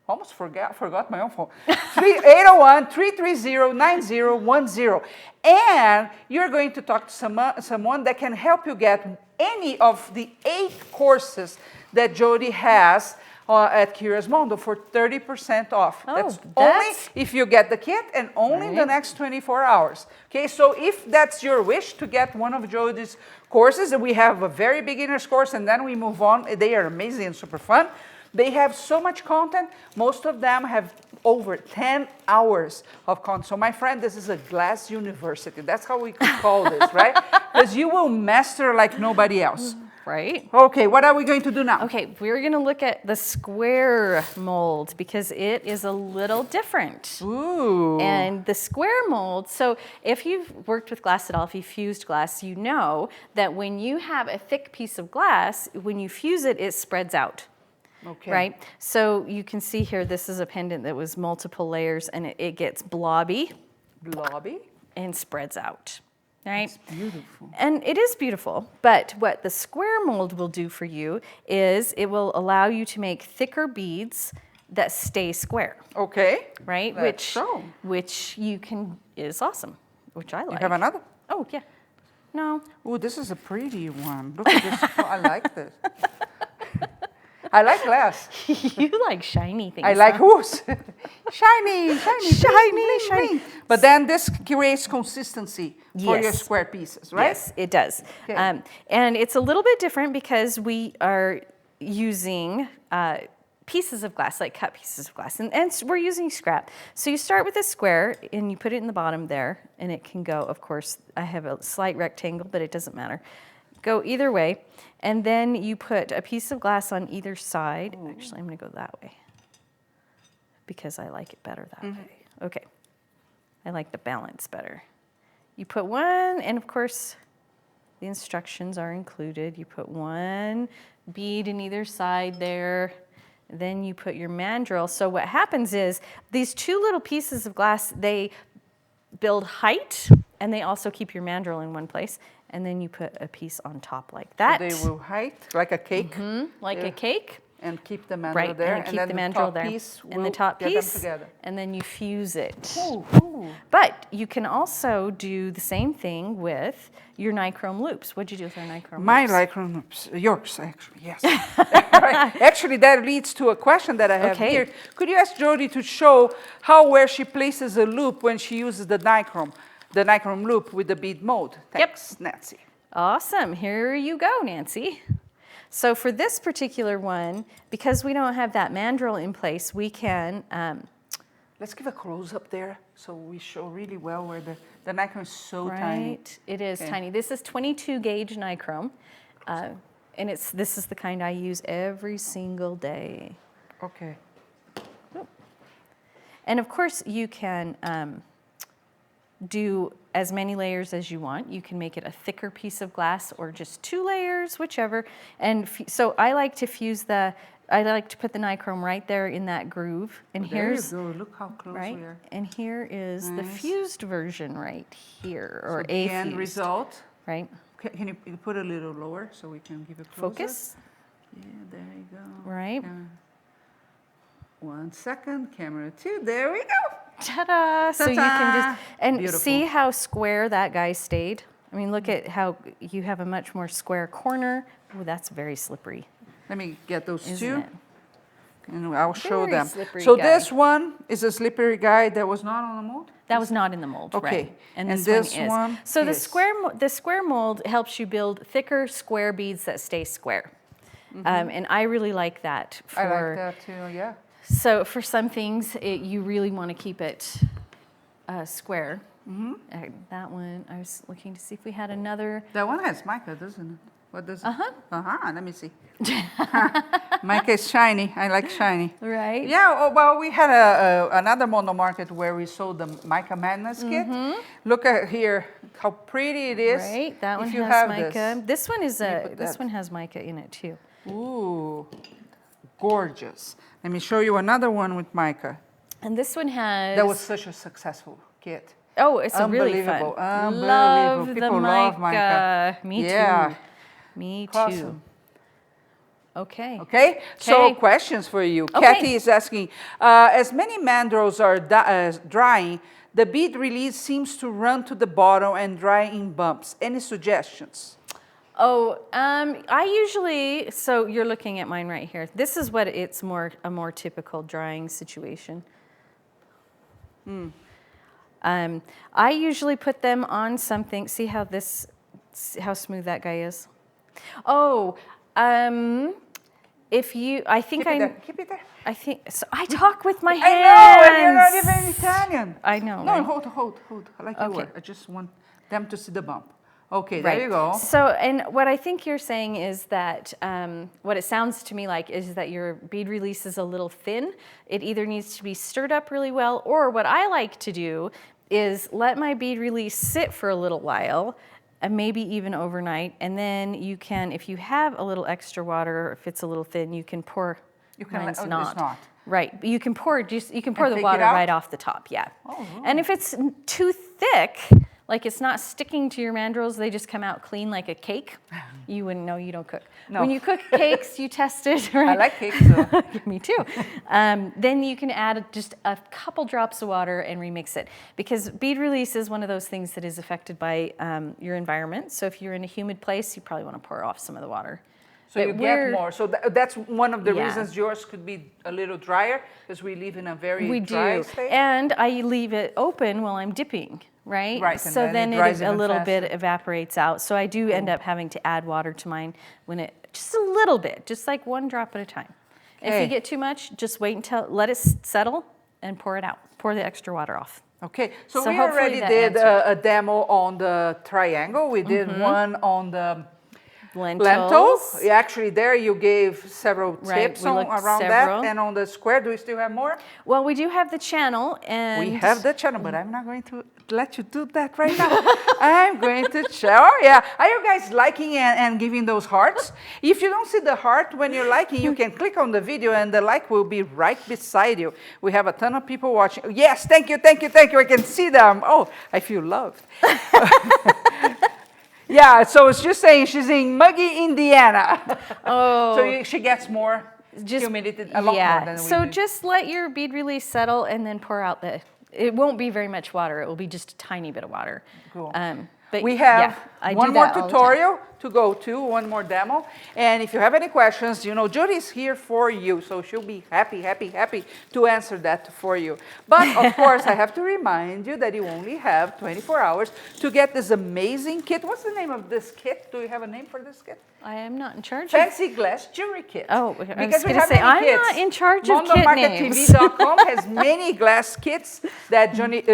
Almost forgot my own phone. 801-330-9010. And you're going to talk to someone that can help you get any of the 8 courses that Jodi has at Curious Mondo for 30% off. That's only if you get the kit, and only in the next 24 hours. Okay, so if that's your wish to get one of Jodi's courses, and we have a very beginner's course, and then we move on. They are amazing and super fun. They have so much content. Most of them have over 10 hours of content. So my friend, this is a glass university. That's how we could call this, right? Because you will master like nobody else. Right. Okay, what are we going to do now? Okay, we're going to look at the square mold, because it is a little different. Ooh. And the square mold, so if you've worked with glass at all, if you've fused glass, you know that when you have a thick piece of glass, when you fuse it, it spreads out. Okay. Right? So you can see here, this is a pendant that was multiple layers, and it gets blobby. Blobby? And spreads out. Right? It's beautiful. And it is beautiful, but what the square mold will do for you is it will allow you to make thicker beads that stay square. Okay. Right? Which you can, is awesome, which I like. You have another? Oh, yeah. No. Oh, this is a pretty one. Look at this. I like this. I like glass. You like shiny things. I like who's shiny. But then this creates consistency for your square pieces, right? Yes, it does. Okay. And it's a little bit different because we are using pieces of glass, like cut pieces of glass, and we're using scrap. So you start with a square and you put it in the bottom there, and it can go, of course, I have a slight rectangle, but it doesn't matter. Go either way, and then you put a piece of glass on either side. Ooh. Actually, I'm going to go that way because I like it better that way. Okay, I like the balance better. You put one, and of course, the instructions are included. You put one bead in either side there. Then you put your mandrel. So what happens is these 2 little pieces of glass, they build height, and they also keep your mandrel in one place. And then you put a piece on top like that. So they will height like a cake. Like a cake. And keep the mandrel there. And keep the mandrel there. And the top piece. And then you fuse it. Ooh. But you can also do the same thing with your nichrome loops. What'd you do with our nichrome loops? My nichrome loops. Yours, actually, yes. Right. Actually, that leads to a question that I have here. Could you ask Jodi to show where she places a loop when she uses the nichrome loop with the bead mold? Thanks, Nancy. Awesome. Here you go, Nancy. So for this particular one, because we don't have that mandrel in place, we can... Let's give a close-up there so we show really well where the nichrome is so tiny. Right, it is tiny. This is 22 gauge nichrome, and this is the kind I use every single day. Okay. And of course, you can do as many layers as you want. You can make it a thicker piece of glass or just 2 layers, whichever. And so I like to I like to put the nichrome right there in that groove. And here's, there you go. Look how close right? we are. And here is the fused version right here, or So a the end fused, result. right? Can you put a little lower so we can give it closer? Focus. Yeah, there you go. Right. 1 second, camera 2, there we go. Ta-da! So you can just, and Beautiful. see how square that guy stayed? I mean, look at how you have a much more square corner. Oh, that's very slippery. Let me get those Isn't two, it? and I'll show Very them. slippery So guy. this one is a slippery guy that was not on the mold? That was not in the mold, Okay. right? And And this, this one is. one So is. the square mold helps you build thicker square beads that stay square. And I really like that. I like that too, yeah. So for some things, you really want to keep it square. That one, I was looking to see if we had another. That one has mica, doesn't it? What does it? Uh-huh. Let me see. Mica is shiny. I like shiny. Right? Yeah, oh, well, we had another mono market where we sold the Mica Madness kit. Look at here, how pretty it is. Right, that one if you has have mica. This one is put this that. one has mica in it too. Ooh, gorgeous. Let me show you another one with mica. And this one has. That was such a successful kit. Oh, it's a really fun. Unbelievable, unbelievable. Love the People love mica. Me Yeah. too. Me too. Awesome. Okay. Okay, so Okay. questions for you. Okay. Kathy is asking, as many mandrels are drying, the bead release seems to run to the bottom and dry in bumps. Any suggestions? Oh, I usually, so you're looking at mine right here. This is what it's a more typical drying situation. I usually put them on something. See how how smooth that guy is? Oh, if you, I think Keep it there. I think, so I talk with my hands. I know, and you're not even Italian. I know, No, right? hold. Like you Okay. were. I just want them to see the bump. Okay, Right. there you go. So, and what I think you're saying is that, what it sounds to me like is that your bead release is a little thin. It either needs to be stirred up really well, or what I like to do is let my bead release sit for a little while, and maybe even overnight, and then you can, if you have a little extra water, or if it's a little thin, you can pour. You can Mine's it's not. not. Right, but you can pour And the take water it out? right off the top, yeah. Oh, And if it's too thick, like it's not sticking to your mandrels, they just come out clean like a cake, you wouldn't know, you don't cook. No. When you cook cakes, you test it, right? I like cakes, so. Me too. Then you can add just a couple drops of water and remix it. Because bead release is one of those things that is affected by your environment. So if you're in a humid place, you probably want to pour off some of the water. So you get more. So that's one of the Yeah. reasons yours could be a little drier, because we live in a very We dry do. state. And I leave it open while I'm dipping, right? Right, and So then then it dries a even little bit faster. evaporates out. So I do end up having to add water to mine when it, just a little bit, just like 1 drop at a time. If Okay. you get too much, just wait until, let it settle and pour it out. Pour the extra water off. Okay, so So we hopefully already that did answers. a demo on the triangle. We did one on the Lentils. lentils. Actually, there you gave several Right, tips we looked around several. that. And on the square, do we still have more? Well, we do have the channel, and We have the channel, but I'm not going to let you do that right now. I'm going to show. Yeah, are you guys liking and giving those hearts? If you don't see the heart when you're liking, you can click on the video and the like will be right beside you. We have a ton of people watching. Yes, thank you. I can see them. Oh, I feel loved. Yeah, so it's just saying she's in muggy Indiana. oh, So she gets more humidity, a lot more than we So do. just let your bead release settle and then pour out it won't be very much water. It will be just a tiny bit of water. Cool. But We have yeah, I one do more that all the time. tutorial to go to, one more demo. And if you have any questions, you know, Jodi's here for you. So she'll be happy to answer that for you. But of course, I have to remind you that you only have 24 hours to get this amazing kit. What's the name of this kit? Do you have a name for this kit? I am not in charge of. Fancy Glass Jewelry Kit. Oh, I was Because we gonna have say, many I'm kits. not in charge of kit names. MondoMarketTV.com has many glass kits that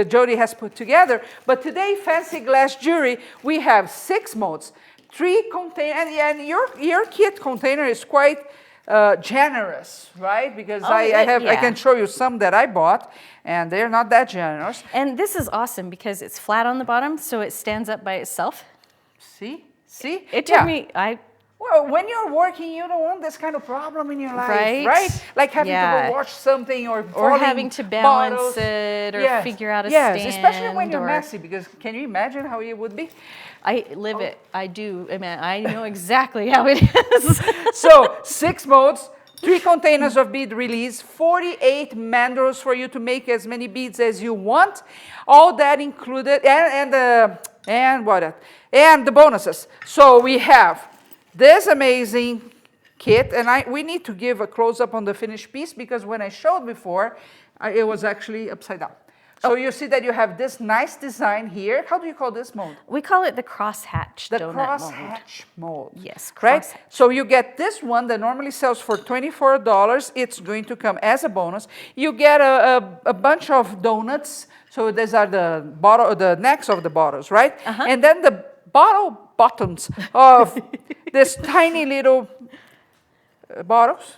Jodi has put together. But today, Fancy Glass Jewelry, we have 6 molds, 3 containers, and your kit container is quite generous, right? Because Oh, I can show you some that I bought, and they're not that generous. And this is awesome because it's flat on the bottom, so it stands up by itself. See? It took me, Well, when you're working, you don't want this kind of problem in your life, Right? right? Like having to Yeah. go wash something or having to balance bottles. it or figure out a Yes, stand. especially when you're or- messy, because can you imagine how it would be? I live it. I do. I mean, I know exactly how it is. So 6 molds, 3 containers of bead release, 48 mandrels for you to make as many beads as you want. All that included, and the bonuses. So we have this amazing kit, and we need to give a close-up on the finished piece because when I showed before, it was actually upside down. So you see that you have this nice design here. How do you call this mold? We call it the crosshatch The donut mold. crosshatch mold. Yes, Right? crosshatch. So you get this one that normally sells for $24. It's going to come as a bonus. You get a bunch of donuts. So these are the necks of the bottles, right? And then the bottle bottoms of this tiny little bottles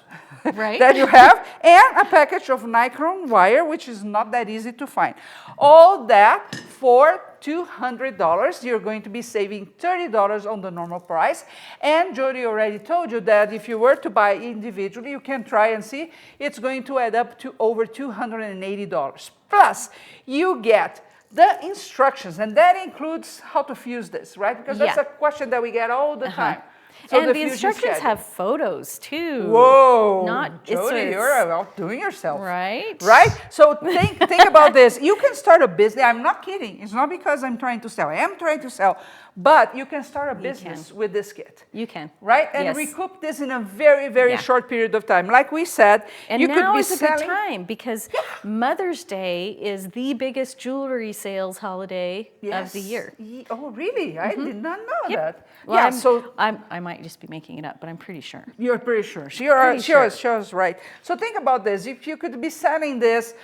Right. that you have, and a package of nylon wire, which is not that easy to find. All that for $200. You're going to be saving $30 on the normal price. And Jodi already told you that if you were to buy individually, you can try and see, it's going to add up to over $280. Plus, you get the instructions, and that includes how to fuse this, right? Because that's Yeah. a question that we get all the time. So And the fusion instructions schedule. have photos too. Whoa, Not Jodi, you're outdoing yourself. right. Right? So think about this. You can start a business. I'm not kidding. It's not because I'm trying to sell. I am trying to sell. But you can start a business with this kit. You can. Right? And Yes. recoup this in a very, very Yeah. short period of time. Like we said, And you now could be is a good selling. time because Mother's Day is the biggest jewelry sales holiday of the year. Oh, really? I did not know that. Well, yeah, so I might just be making it up, but I'm pretty sure. you're pretty sure. She was right. So think about this. If you could be selling this,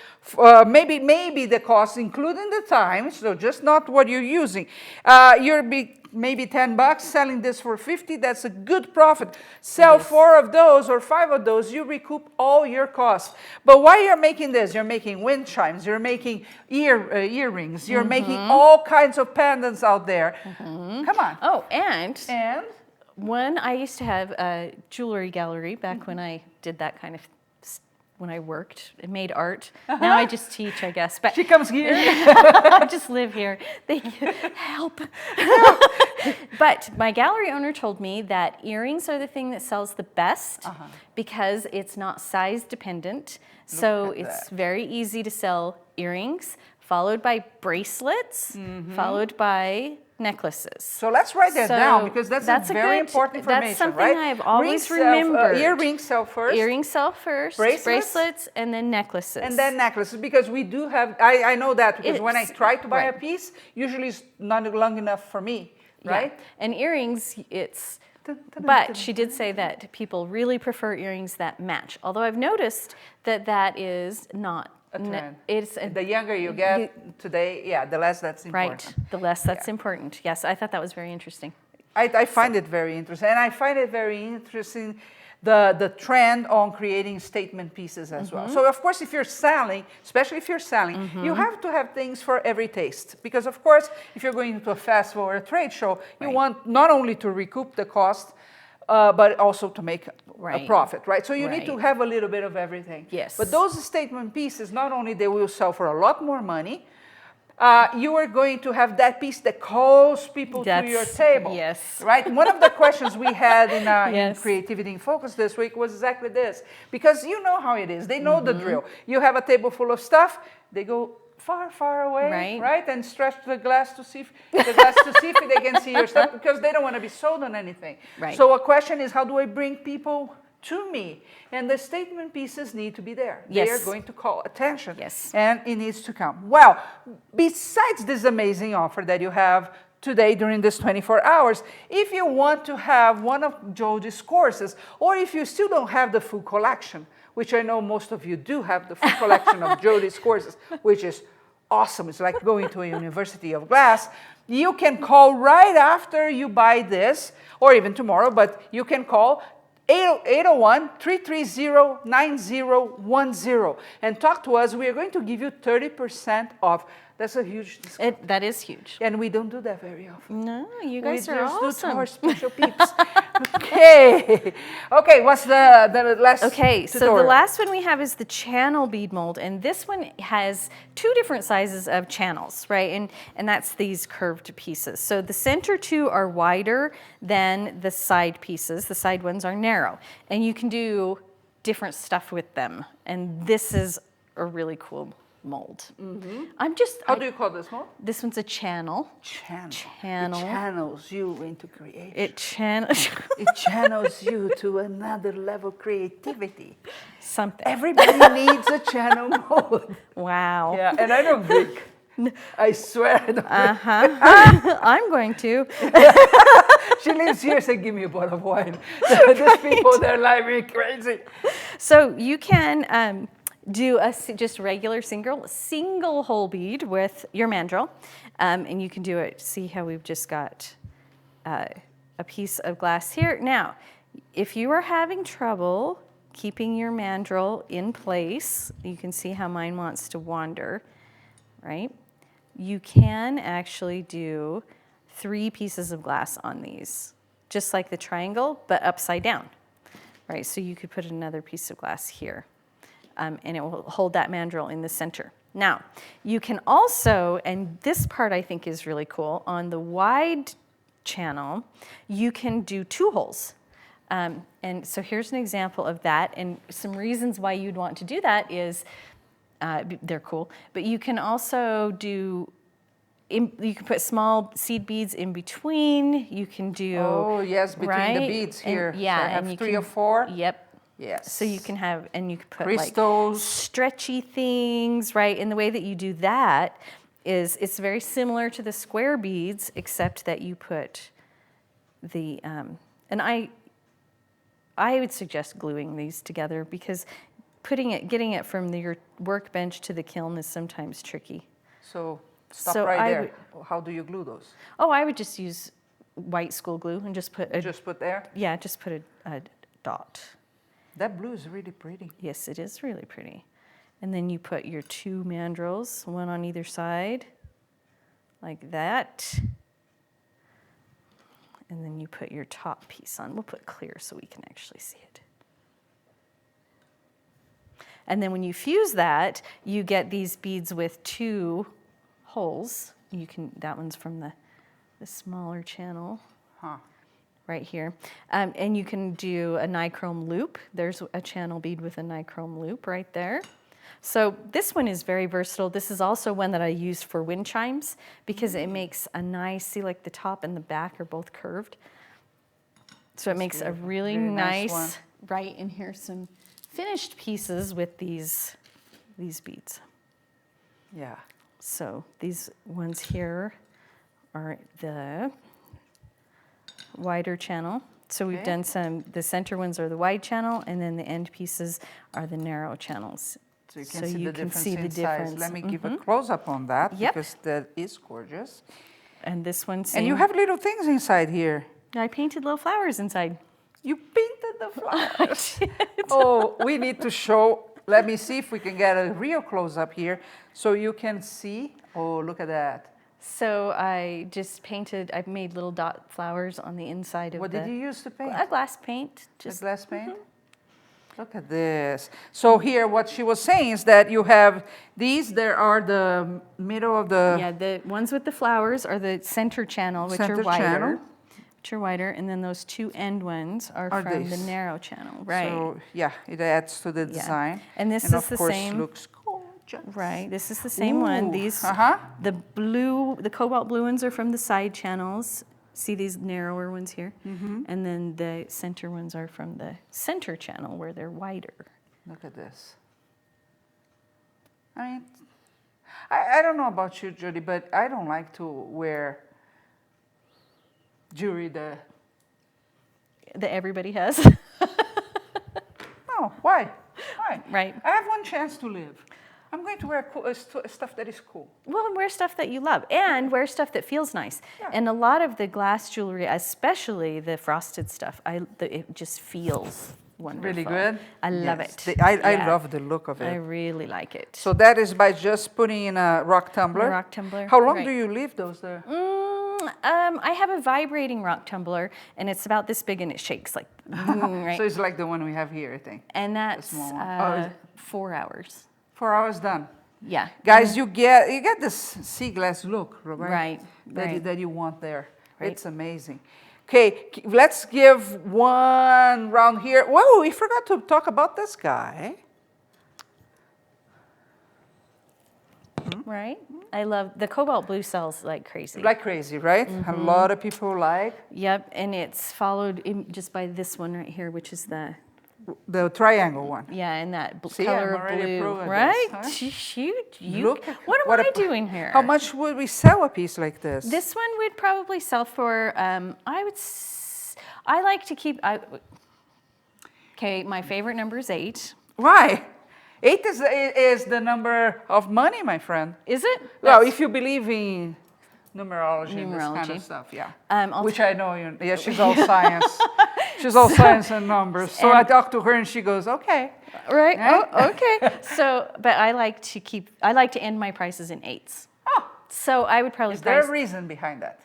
maybe the cost, including the time, so just not what you're using, you'll be maybe $10 selling this for 50. That's a good profit. Sell 4 of those or 5 of those, you recoup all your costs. But while you're making this, you're making wind chimes, you're making earrings, you're making all kinds of pendants out there. Come on. Oh, and And I used to have a jewelry gallery back when I did that kind of, when I worked and made art. Now I just teach, I guess. But she comes here. I just live here. Thank you. Help. But my gallery owner told me that earrings are the thing that sells the best because it's not size dependent. So it's very easy to sell earrings, followed by bracelets, followed by necklaces. So let's write that down because that's a very important information, That's something right? I've always Rings sell, remembered. earrings sell first. Earrings sell first, bracelets, and then necklaces. And then necklaces, because we do have, I know that because when I It's- try to buy a right. piece, usually it's not long enough for me, right? Yeah. And earrings, it's, Dun, dun, dun, but dun. she did say that people really prefer earrings that match. Although I've noticed that is not A trend. It's The younger you get today, the less that's important. right. The less that's important. Yes, I thought that was very interesting. I find it very interesting. And I find it very interesting the trend on creating statement pieces as well. So of course, if you're selling, especially if you're selling, you have to have things for every taste. Because of course, if you're going to a festival or a trade show, you want not only to recoup the cost, but also to make a profit, right? So you need to have a little bit of everything. Yes. But those statement pieces, not only they will sell for a lot more money, you are going to have that piece that calls people to your table. Yes. Right? One of the questions we had in Yes. Creativity in Focus this week was exactly this. Because you know how it is. They know the drill. You have a table full of stuff. They go far, far away, right? And stretch the glass to see if they can see your stuff because they don't want to be sold on anything. Right. So a question is, how do I bring people to me? And the statement pieces need to be there. Yes. They are going to call attention. Yes. And it needs to come. Well, besides this amazing offer that you have today during this 24 hours, if you want to have one of Jodi's courses, or if you still don't have the full collection, which I know most of you do have the full collection of Jodi's courses, which is awesome. It's like going to a University of Glass. You can call right after you buy this, or even tomorrow, but you can call 801-330-9010 and talk to us. We are going to give you 30% off. That's a huge discount. That is huge. And we don't do that very often. No, you guys are just do awesome. to our special peeps. Okay. Okay, what's the last Okay, so the tutorial? last one we have is the channel bead mold, and this one has 2 different sizes of channels, right? And that's these curved pieces. So the center 2 are wider than the side pieces. The side ones are narrow, and you can do different stuff with them. And this is a really cool mold. How do you call this mold? This one's a channel. Channel. It channels you into creation. It channels you to another level of creativity. something. Everybody needs a channel mold. Wow. Yeah, and I don't drink. I swear I don't drink. I'm going to. She lives here, say, give me a bottle of wine. These people, they're like me crazy. So you can do just regular single hole bead with your mandrel, and you can do it. See how we've just got a piece of glass here. Now, if you are having trouble keeping your mandrel in place, you can see how mine wants to wander, right? You can actually do 3 pieces of glass on these, just like the triangle, but upside down, right? So you could put another piece of glass here. And it will hold that mandrel in the center. Now, you can also, and this part I think is really cool, on the wide channel, you can do 2 holes. And so here's an example of that, and some reasons why you'd want to do that is, they're cool, but you can also do, you can put small seed beads in between, you can do... Oh, yes, between right? the beads here. And, yeah. So I have and 3 or 4? Yep. Yes. So you can have, and you can put crystals, like stretchy things, right? And the way that you do that is it's very similar to the square beads, except that you put the, and I would suggest gluing these together because getting it from your workbench to the kiln is sometimes tricky. So stop right there. How do you glue those? Oh, I would just use white school glue and just put just put there? Yeah, just put a dot. That blue is really pretty. Yes, it is really pretty. And then you put your 2 mandrels, one on either side, like that. And then you put your top piece on. We'll put clear so we can actually see it. And then when you fuse that, you get these beads with 2 holes. You can, that one's from the smaller channel. Huh. Right here. And you can do a nichrome loop. There's a channel bead with a nichrome loop right there. So this one is very versatile. This is also one that I use for wind chimes because it makes a nice, see like the top and the back are both curved. So it makes a really nice, right in here, some finished pieces with these beads. Yeah. So these ones here are the wider channel. So we've done the center ones are the wide channel, and then the end pieces are the narrow channels. So you can see the difference in size. Let me give a close-up on that because that is gorgeous. And this one, and you have little things inside here. I painted little flowers inside. You painted the flowers. Oh, we need to show. Let me see if we can get a real close-up here so you can see. Oh, look at that. So I just painted, I made little dot flowers on the inside of What did you use to paint? A glass paint. Just a glass paint? Look at this. So here what she was saying is that you have these, there are the middle of the... Yeah, the ones with the flowers are the center channel, which are wider. And then those 2 end ones are from the narrow channel, right? So yeah, it adds to the design. And this is the same. And of course looks gorgeous. Right, this is the same one. These, the cobalt blue ones are from the side channels. See these narrower ones here? And then the center ones are from the center channel where they're wider. Look at this. I mean, I don't know about you, Jodi, but I don't like to wear jewelry that everybody has. No, why? Why? Right. I have one chance to live. I'm going to wear stuff that is cool. Well, and wear stuff that you love, and wear stuff that feels nice. Yeah. And a lot of the glass jewelry, especially the frosted stuff, it just feels wonderful. Really good? I love Yes. it. I love the look of it. I really like it. So that is by just putting in a rock tumbler? A rock tumbler. How long right. do you leave those there? I have a vibrating rock tumbler, and it's about this big, and it shakes like, right? So it's like the one we have here, I think. And that's small one. 4 hours. 4 hours done. Yeah. Guys, you get this sea glass look, right? Right. That you want there. Right. It's amazing. Okay, let's give one round here. Whoa, we forgot to talk about this guy. Right? I love the cobalt blue sells like crazy. Like crazy, right? A lot of people like. Yep, and it's followed just by this one right here, which is the triangle one. yeah, and that See, color I'm already blue, pro at right? this, You, Look, what am I doing here? How much would we sell a piece like this? This one would probably sell for I like to keep. Okay, my favorite number is 8. Why? 8 is the number of money, my friend. Is it? Well, if you believe in numerology and this kind Numerology. of stuff, yeah. I'll Which I know you. Yeah, she's all science. She's all science and numbers. So I talk to her and she goes, okay. Right. Right? Oh, okay. So, but I like to end my prices in 8s. Oh, So I would probably is there price a reason behind that?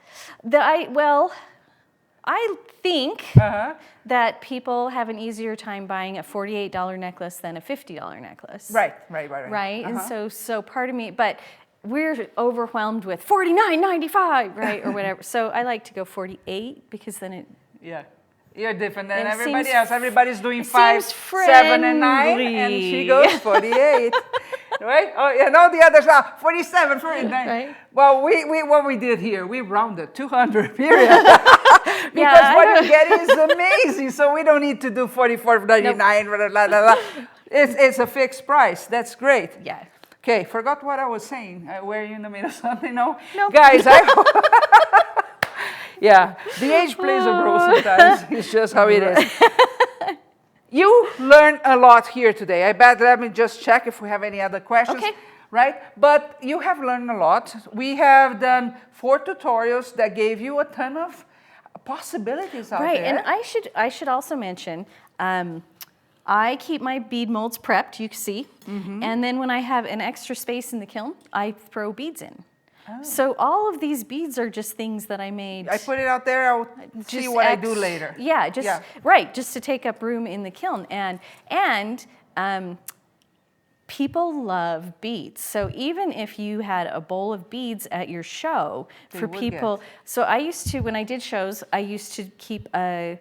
I think Uh-huh. that people have an easier time buying a $48 necklace than a $50 necklace. Right. Right. And Uh-huh. so part of me, but we're overwhelmed with $49.95, right, or whatever. So I like to go 48 because then it. Yeah. You're different than It everybody seems- else. Everybody's doing it 5, seems 7, and 9, and she friendly. goes 48. Right? Oh, yeah, no, the others are 47, 49. Right. Well, what we did here, we rounded 200, period. Because Yeah, what you get is amazing, so we don't need to do 44.99, blah, blah, blah, blah. It's a fixed price. That's great. Yeah. Okay, forgot what I was saying. Were you in the middle of something? No? No. Guys, yeah, the age plays a role sometimes. It's just how it is. You learned a lot here today. I bet, let me just check if we have any other questions. Okay. Right? But you have learned a lot. We have done 4 tutorials that gave you a ton of possibilities out Right, there. and I should also mention, I keep my bead molds prepped, you can see, and then when I have an extra space in the kiln, I throw beads in. Oh. So all of these beads are just things that I made. I put it out there. I'll see just what I do later. Yeah, right, just to take up room in the kiln, and people love beads. So even if you had a bowl of beads at your show, They for would people, get. so I used to, when I did shows, I used to keep a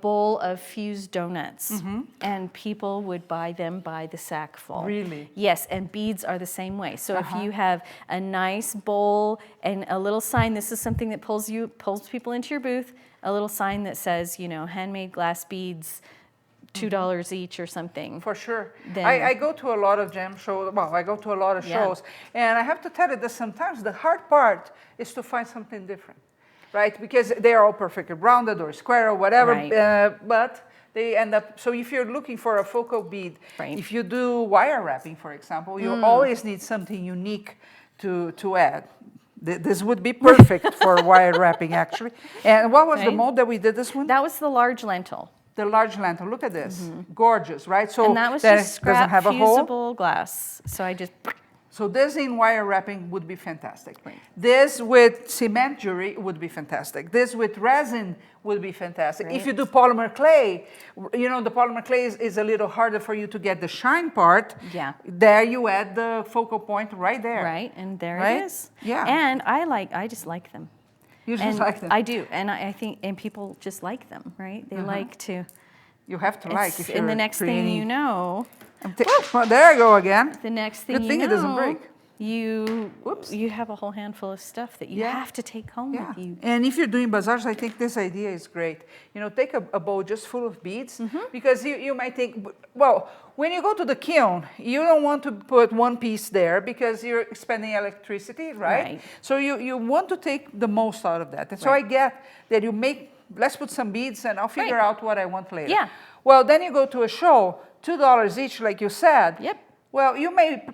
bowl of fused donuts, and people would buy them by the sack full. Really? Yes, and beads are the same way. So if you have a nice bowl and a little sign, this is something that pulls people into your booth, a little sign that says, handmade glass beads, $2 each or something. For sure. Then- I go to a lot of jam shows. Well, I go to a lot of Yeah. shows. And I have to tell you that sometimes the hard part is to find something different. Right? Because they are all perfectly rounded or square or whatever. Right. But they end up, so if you're looking for a focal bead, Right. if you do wire wrapping, for example, you always need something unique to add. This would be perfect for wire wrapping, actually. And what was the Right. mold that we did this one? That was the large lentil. The large lentil. Look at this. Gorgeous, right? So And that was it just scrap doesn't have a hole. fusible glass. So I just, So this in wire wrapping would be fantastic. Right. This with cement jewelry would be fantastic. This with resin would be fantastic. If Right. you do polymer clay, the polymer clay is a little harder for you to get the shine part. Yeah. There you add the focal point right there. right, and there Right? it is. Yeah. And I just like them. You just And like them. I do, and I think, and people just like them, right? They like to. You have to like it's- if you're and the next thing you creating- know, Well, there you go again. the next thing Good you thing know, it doesn't break. You have a whole handful of stuff that you Yeah. have to take home Yeah, with you. and if you're doing bazaars, I think this idea is great. Take a bowl just full of beads, because you might think, well, when you go to the kiln, you don't want to put one piece there because you're expending electricity, right? Right. So you want to take the most out of that. And so I Right. get that you let's put some beads and I'll figure Right. out what I want later. Yeah. Well, then you go to a show, $2 each, like you said. Yep. Well, you may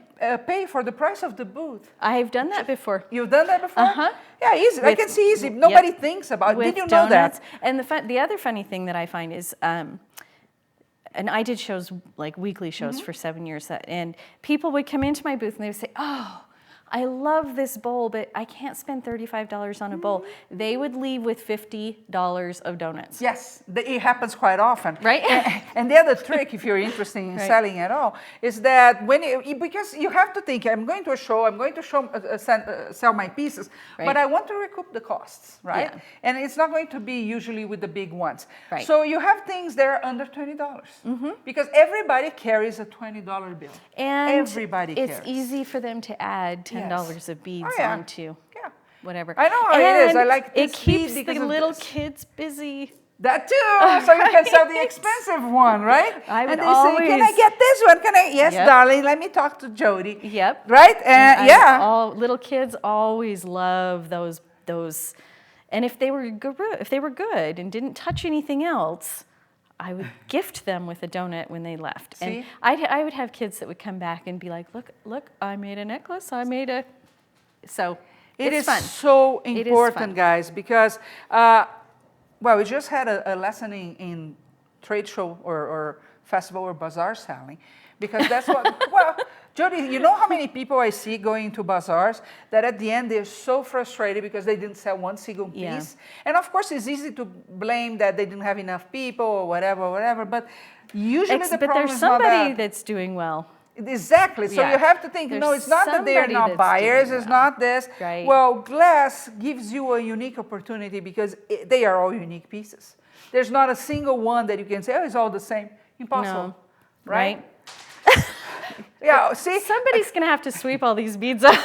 pay for the price of the booth. I've done that before. You've done that before? Uh-huh. Yeah, easy. I can see easy. Nobody thinks about it. With Did you know donuts. that? And the other funny thing that I find is, and I did shows, like weekly shows for 7 years, and people would come into my booth and they would say, oh, I love this bowl, but I can't spend $35 on a bowl. They would leave with $50 of donuts. Yes, it happens quite often. Right? And the other trick, if you're interested in selling at all, is that because you have to think, I'm going to a show, I'm going to sell my pieces, but I want to recoup the costs, right? Yeah. And it's not going to be usually with the big ones. Right. So you have things that are under $20 because everybody carries a $20 bill. And everybody it's carries. easy for them to add $10 of beads onto whatever. I know how it is. I like this it keeps bead the because of little this. kids busy. That too, so you can sell the expensive one, right? I would and they say, "Can I get this one? Can I?" Yes, darling. Let me talk to Jodi. Yep. Right? And little kids always love those, and if they were good and didn't touch anything else, I would gift them with a donut when they left. See? And I would have kids that would come back and be like, "Look, I made a necklace. I made a." So it is fun. so It is important, fun. guys, because we just had a lesson in trade show or festival or bazaar selling, because that's what. Well, Jodi, you know how many people I see going to bazaars that at the end they're so frustrated because they didn't sell one single piece. And of course, it's easy to blame that they didn't have enough people or whatever. But usually the problem there's is not somebody that. that's doing well. Exactly. So you have to think, no, it's not that they are not buyers, it's not this. Right. Well, glass gives you a unique opportunity because they are all unique pieces. There's not a single one that you can say, oh, it's all the same. Impossible. No. Right? Yeah, see? Somebody's going to have to sweep all these beads up.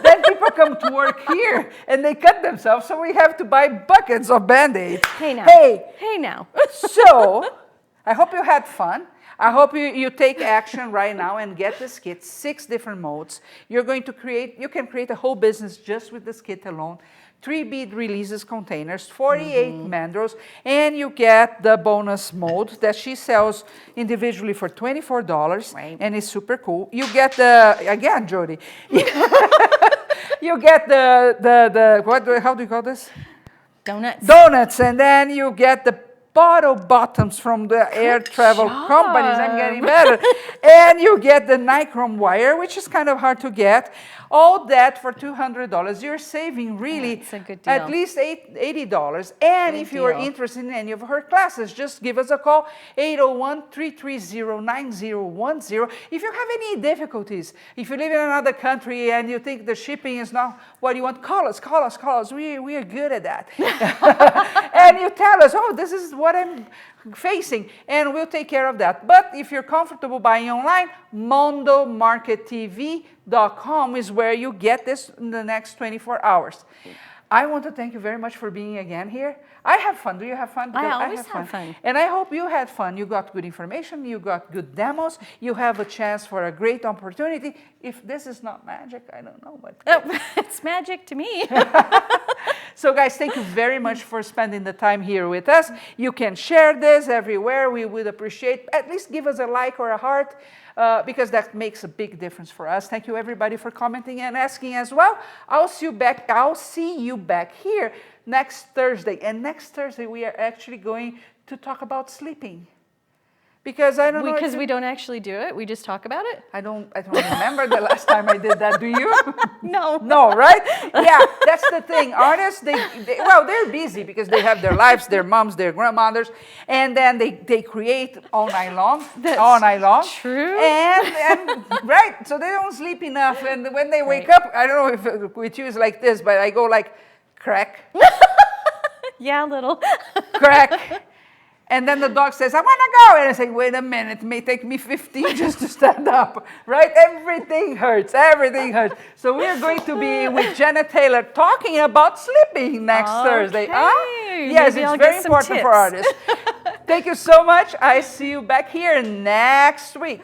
Then people come to work here and they cut themselves, so we have to buy buckets of Band-Aids. Hey now. Hey now. So, I hope you had fun. I hope you take action right now and get this kit, 6 different molds. You can create a whole business just with this kit alone. 3 bead releases containers, 48 mandrels, and you get the bonus mold that she sells individually for $24, and it's super cool. You get again, Jodi, you get how do you call this? Donuts. Donuts, and then you get the bottle bottoms from the air travel companies. I'm getting better. And you get the nichrome wire, which is kind of hard to get. All that for $200. You're saving really That's a good deal. at least $80. And if you are interested in any of her classes, just give us a call, 801-330-9010. If you have any difficulties, if you live in another country and you think the shipping is not what you want, call us. We are good at that. And you tell us, oh, this is what I'm facing, and we'll take care of that. But if you're comfortable buying online, mondomarkettv.com is where you get this in the next 24 hours. I want to thank you very much for being again here. I have fun. Do you have fun? I always have fun. And I hope you had fun. You got good information. You got good demos. You have a chance for a great opportunity. If this is not magic, I don't know. But it's magic to me. So guys, thank you very much for spending the time here with us. You can share this everywhere. We would appreciate, at least give us a like or a heart, because that makes a big difference for us. Thank you everybody for commenting and asking as well. I'll see you back here next Thursday. And next Thursday we are actually going to talk about sleeping. Because I don't know. Because we don't actually do it. We just talk about it. I don't remember the last time I did that. Do you? No. No, right? Yeah, that's the thing. Artists, they're busy because they have their lives, their moms, their grandmothers, and then they create all night long. True. And right, so they don't sleep enough. And when they wake up, I don't know if with you it's like this, but I go like crack. Yeah, a little. Crack. And then the dog says, I want to go. And I say, wait a minute, it may take me 15 just to stand up, right? Everything hurts. So we're going to be with Jenna Taylor talking about sleeping next Thursday. Yes, Maybe it's I'll very get some important for tips. artists. Thank you so much. I see you back here next week.